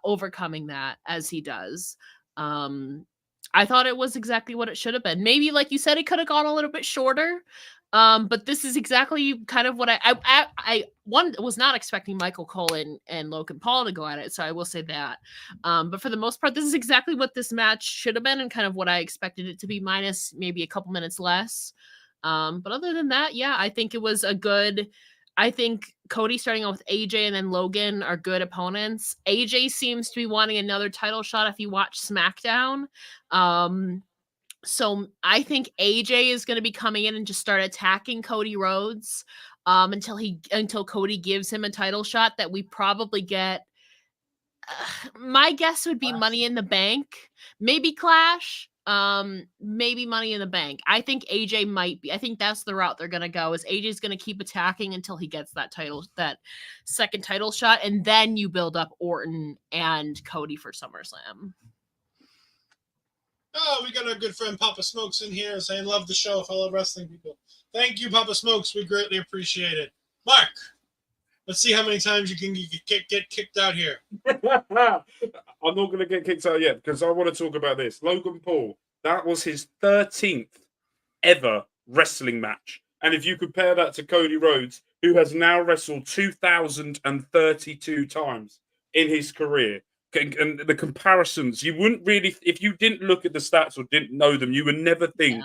overcoming that as he does. I thought it was exactly what it should have been. Maybe, like you said, it could have gone a little bit shorter. But this is exactly kind of what I was not expecting Michael Cole and Logan Paul to go at it, so I will say that. But for the most part, this is exactly what this match should have been and kind of what I expected it to be, minus maybe a couple minutes less. But other than that, yeah, I think it was I think Cody starting out with AJ and then Logan are good opponents. AJ seems to be wanting another title shot if you watch SmackDown. So I think AJ is going to be coming in and just start attacking Cody Rhodes until Cody gives him a title shot that we probably get. My guess would be Money in the Bank, maybe Clash, maybe Money in the Bank. I think AJ might be. I think that's the route they're going to go. Is AJ's going to keep attacking until he gets that second title shot, and then you build up Orton and Cody for SummerSlam. Oh, we got our good friend Papa Smokes in here saying, love the show, fellow wrestling people. Thank you, Papa Smokes. We greatly appreciate it. Mark, let's see how many times you can get kicked out here. I'm not going to get kicked out yet, because I want to talk about this. Logan Paul, that was his 13th ever wrestling match. And if you compare that to Cody Rhodes, who has now wrestled 2,032 times in his career, and the comparisons, you wouldn't really, if you didn't look at the stats or didn't know them, you would never think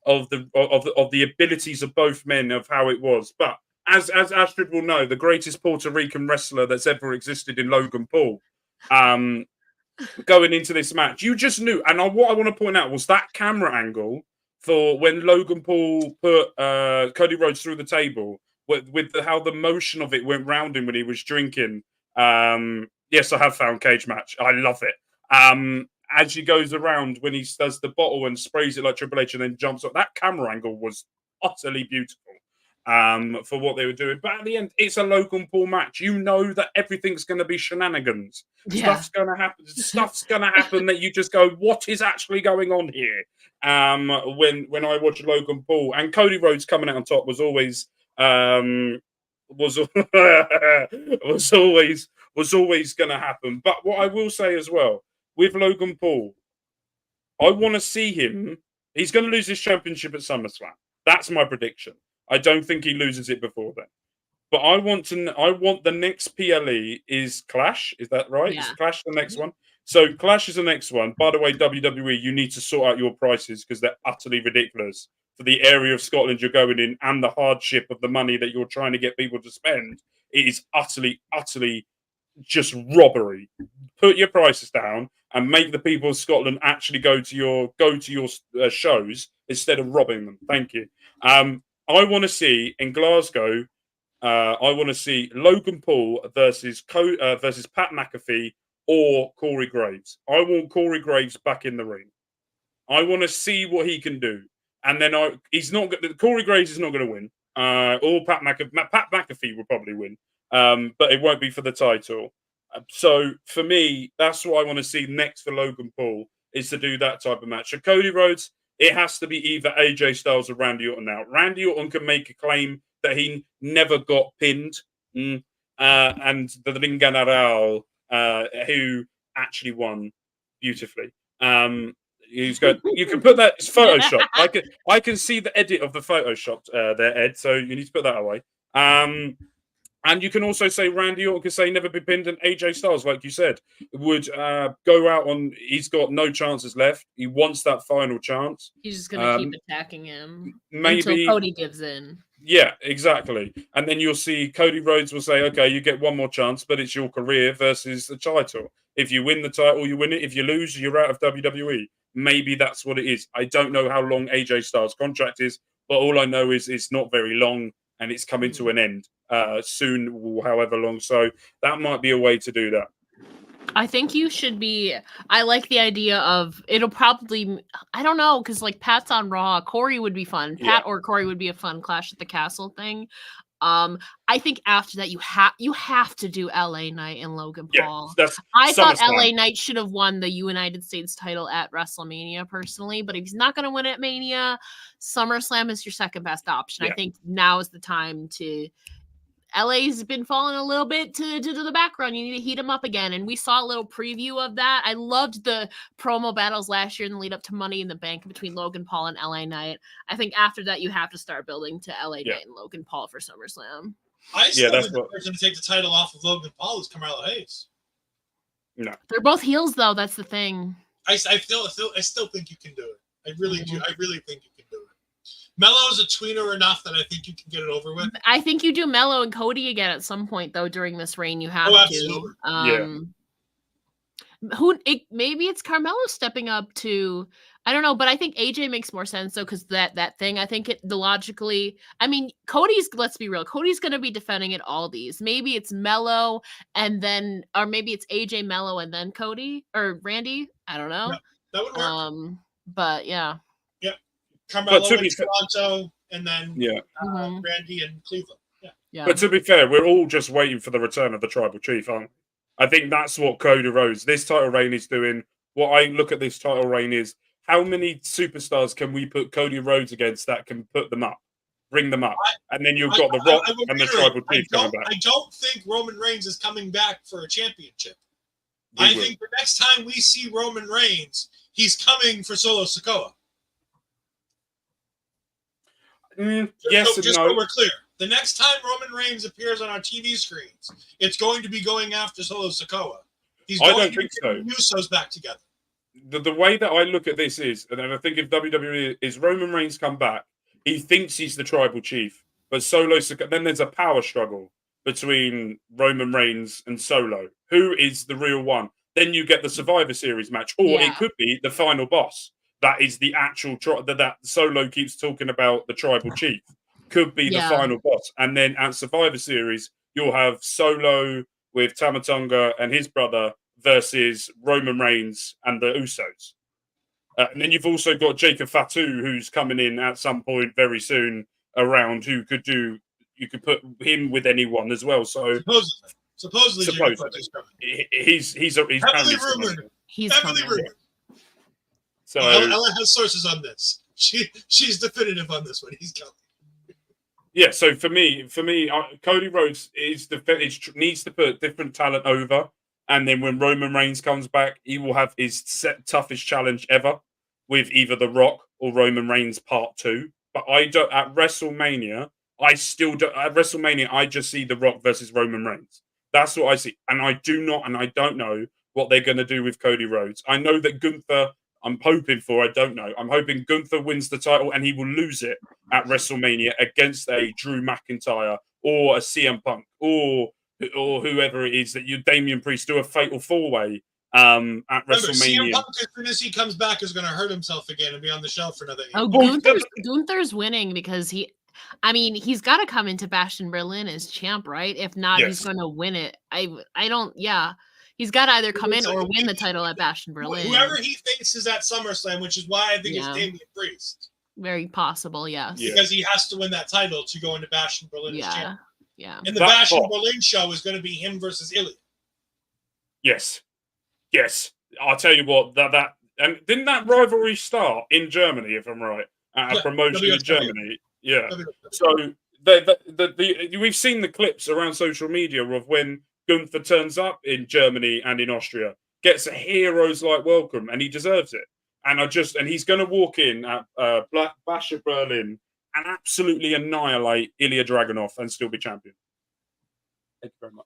of the abilities of both men, of how it was. But as Astrid will know, the greatest Puerto Rican wrestler that's ever existed in Logan Paul, going into this match, you just knew. And what I want to point out was that camera angle for when Logan Paul put Cody Rhodes through the table, with how the motion of it went round him when he was drinking. Yes, I have found Cage Match. I love it. As he goes around when he does the bottle and sprays it like Triple H and then jumps up, that camera angle was utterly beautiful for what they were doing. But at the end, it's a Logan Paul match. You know that everything's going to be shenanigans. Yeah. Stuff's going to happen. Stuff's going to happen that you just go, what is actually going on here? When I watch Logan Paul, and Cody Rhodes coming out on top was always was always going to happen. But what I will say as well, with Logan Paul, I want to see him. He's going to lose his championship at SummerSlam. That's my prediction. I don't think he loses it before then. But I want the next PLE is Clash. Is that right? Yeah. Is Clash the next one? So Clash is the next one. By the way, WWE, you need to sort out your prices because they're utterly ridiculous for the area of Scotland you're going in and the hardship of the money that you're trying to get people to spend. It is utterly, utterly just robbery. Put your prices down and make the people of Scotland actually go to your shows instead of robbing them. Thank you. I want to see in Glasgow. I want to see Logan Paul versus Pat McAfee or Corey Graves. I want Corey Graves back in the ring. I want to see what he can do. And then Corey Graves is not going to win. Or Pat McAfee will probably win. But it won't be for the title. So for me, that's what I want to see next for Logan Paul, is to do that type of match. So Cody Rhodes, it has to be either AJ Styles or Randy Orton now. Randy Orton can make a claim that he never got pinned. And the Ringanarao, who actually won beautifully. He's got. You can put that. It's Photoshop. I can see the edit of the Photoshop there, Ed. So you need to put that away. And you can also say Randy Orton can say never be pinned, and AJ Styles, like you said, would go out on. He's got no chances left. He wants that final chance. He's just gonna keep attacking him until Cody gives in. Yeah, exactly. And then you'll see Cody Rhodes will say, okay, you get one more chance, but it's your career versus the title. If you win the title, you win it. If you lose, you're out of WWE. Maybe that's what it is. I don't know how long AJ Styles' contract is, but all I know is it's not very long and it's coming to an end soon, however long. So that might be a way to do that. I think you should be. I like the idea of it'll probably. I don't know, because like Pat's on Raw, Corey would be fun. Pat or Corey would be a fun Clash at the Castle thing. I think after that you have to do LA Knight and Logan Paul. I thought LA Knight should have won the United States title at WrestleMania personally, but if he's not going to win at Mania, SummerSlam is your second best option. I think now is the time to. LA's been falling a little bit to the background. You need to heat him up again. And we saw a little preview of that. I loved the promo battles last year in the lead up to Money in the Bank between Logan Paul and LA Knight. I think after that, you have to start building to LA Knight and Logan Paul for SummerSlam. I still think the person to take the title off of Logan Paul is Carmelo Hayes. No. They're both heels, though. That's the thing. I still think you can do it. I really do. I really think you can do it. Melo's a tweener enough that I think you can get it over with. I think you do Melo and Cody again at some point, though, during this reign. You have to. Maybe it's Carmelo stepping up to. I don't know, but I think AJ makes more sense though, because that thing. I think logically. I mean, Cody's. Let's be real. Cody's going to be defending at all these. Maybe it's Melo and then, or maybe it's AJ, Melo, and then Cody or Randy. I don't know. Yeah, that would work. But yeah. Carmelo in Toronto, and then Randy and Cleveland. Yeah. But to be fair, we're all just waiting for the return of the Tribal Chief, aren't we? I think that's what Cody Rhodes, this title reign is doing. What I look at this title reign is, how many superstars can we put Cody Rhodes against that can put them up, bring them up? And then you've got The Rock and the Tribal Chief coming back. I don't think Roman Reigns is coming back for a championship. I think the next time we see Roman Reigns, he's coming for Solo Sikoa. Just so we're clear. The next time Roman Reigns appears on our TV screens, it's going to be going after Solo Sikoa. He's going to bring the Usos back together. The way that I look at this is, and I think if WWE is Roman Reigns come back, he thinks he's the Tribal Chief, but Solo Sikoa, then there's a power struggle between Roman Reigns and Solo. Who is the real one? Then you get the Survivor Series match, or it could be the final boss. That is the actual that Solo keeps talking about. The Tribal Chief could be the final boss, and then at Survivor Series you'll have Solo with Tama Tonga and his brother versus Roman Reigns and the Usos. And then you've also got Jacob Fatu, who's coming in at some point very soon around. Who could do? You could put him with anyone as well. So supposedly. he's heavily rumored. Heavily rumored. So Ella has sources on this. She's definitive on this one. He's coming. Yeah. So for me, Cody Rhodes needs to put different talent over, and then when Roman Reigns comes back, he will have his toughest challenge ever with either The Rock or Roman Reigns Part 2. But at WrestleMania. I just see The Rock versus Roman Reigns. That's what I see, and I don't know what they're going to do with Cody Rhodes. I know that Gunther. I'm hoping Gunther wins the title and he will lose it at WrestleMania against a Drew McIntyre or a CM Punk or or whoever it is that you Damian Priest do a fatal 4-way at Remember, CM WrestleMania. Punk, as soon as he comes back, is going to hurt himself again and be on the shelf for another 8 Oh, months. Gunther's winning because he's got to come into Bash in Berlin as champ, right? If not, he's Yes. going to win it. He's got to either come in or win the title at Bash in Berlin. Whoever he faces at SummerSlam, which is why I think it's Damian Priest. Very possible, yes. Because he has to win that title to go into Bash in Berlin as champ. Yeah. And the Bash in Berlin show is going to be him versus Ilya. Yes. I'll tell you what, and didn't that rivalry start in Germany, if I'm right? At a promotion in Germany. Yeah. So we've seen the clips around social media of when Gunther turns up in Germany and in Austria, gets a hero's like welcome, and he deserves it. And he's going to walk in at Bash of Berlin and absolutely annihilate Ilya Dragunov and still be champion. Thank you very much.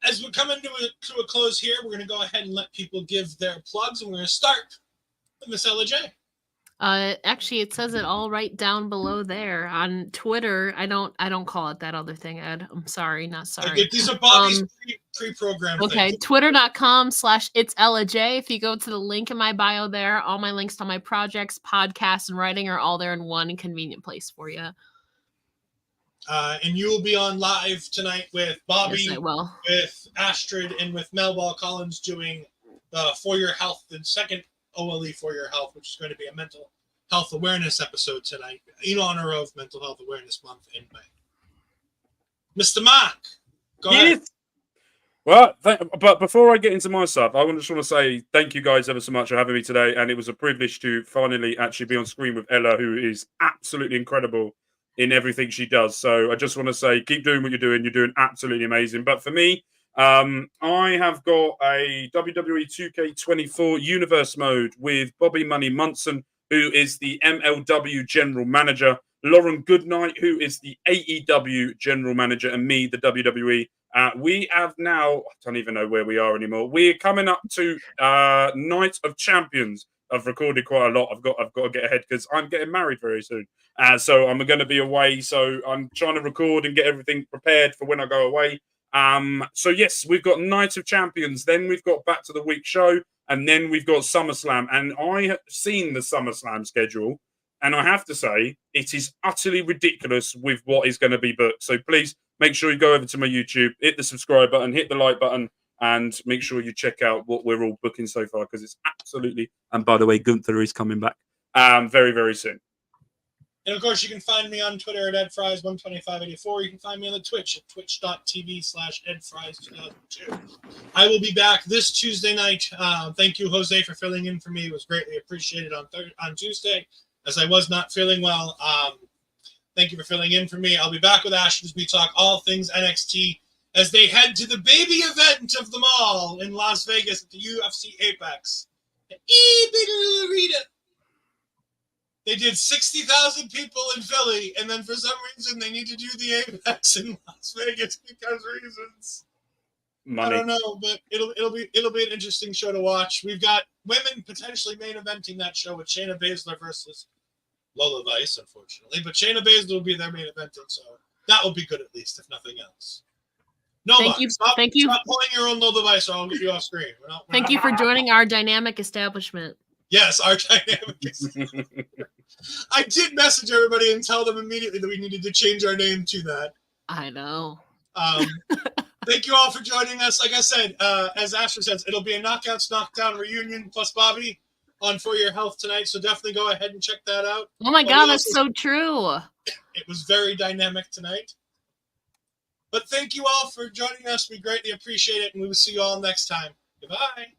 As we're coming to a close here, we're going to go ahead and let people give their plugs, and we're going to start with Miss Ella J. Actually, it says it all right down below there on Twitter. I don't call it that other thing, Ed. I'm sorry, not sorry. These are Bobby's pre-programmed Okay, things. Twitter.com/itsellaj. If you go to the link in my bio there, all my links to my projects, podcasts, and writing are all there in one convenient place for you. And you will be on live tonight with Bobby, yes, I will. with Astrid, and with Melba Collins doing For Your Health, the second OLE For Your Health, which is going to be a mental health awareness episode tonight in honor of Mental Health Awareness Month in May. Mr. Mark, go ahead. Well, but before I get into my stuff, I just want to say thank you guys ever so much for having me today, and it was a privilege to finally actually be on screen with Ella, who is absolutely incredible in everything she does. So I just want to say, keep doing what you're doing. You're doing absolutely amazing. But for me, I have got a WWE 2K24 Universe mode with Bobby Money Munson, who is the MLW General Manager, Lauren Goodnight, who is the AEW General Manager, and me, the WWE. We have now, I don't even know where we are anymore. We're coming up to Night of Champions. I've recorded quite a lot. I've got to get ahead because I'm getting married very soon. So I'm going to be away. So I'm trying to record and get everything prepared for when I go away. So yes, we've got Night of Champions. Then we've got Back to the Week show. And then we've got SummerSlam. And I have seen the SummerSlam schedule. And I have to say, it is utterly ridiculous with what is going to be booked. So please make sure you go over to my YouTube, hit the subscribe button, hit the like button, and make sure you check out what we're all booking so far, because it's absolutely... And by the way, Gunther is coming back very, very soon. And of course, you can find me on Twitter at EdFries12584. You can find me on the Twitch at twitch.tv/EdFries2002. I will be back this Tuesday night. Thank you, Jose, for filling in for me. It was greatly appreciated on Tuesday, as I was not feeling well. Thank you for filling in for me. I'll be back with Ash as we talk all things NXT as they head to the baby event of them all in Las Vegas at the UFC Apex. Big little arena. They did 60,000 people in Philly, and then for some reason they need to do the Apex in Las Vegas because reasons. Money. I don't know, but it'll be an interesting show to watch. We've got women potentially main eventing that show with Shayna Baszler versus Lola Vice, unfortunately, but Shayna Baszler will be their main eventing, so that will be good at least, if nothing else. No, thank you. Stop pulling your own Lola Vice, or I'll get you off screen. Thank you for joining our dynamic establishment. Yes, our dynamic establishment. I did message everybody and tell them immediately that we needed to change our name to that. I know. Thank you all for joining us. Like I said, as Asher says, it'll be a Knockouts Knockdown reunion plus Bobby on For Your Health tonight, so definitely go ahead and check that out. Oh my God, that's so true. It was very dynamic tonight. But thank you all for joining us. We greatly appreciate it, and we will see you all next time. Goodbye.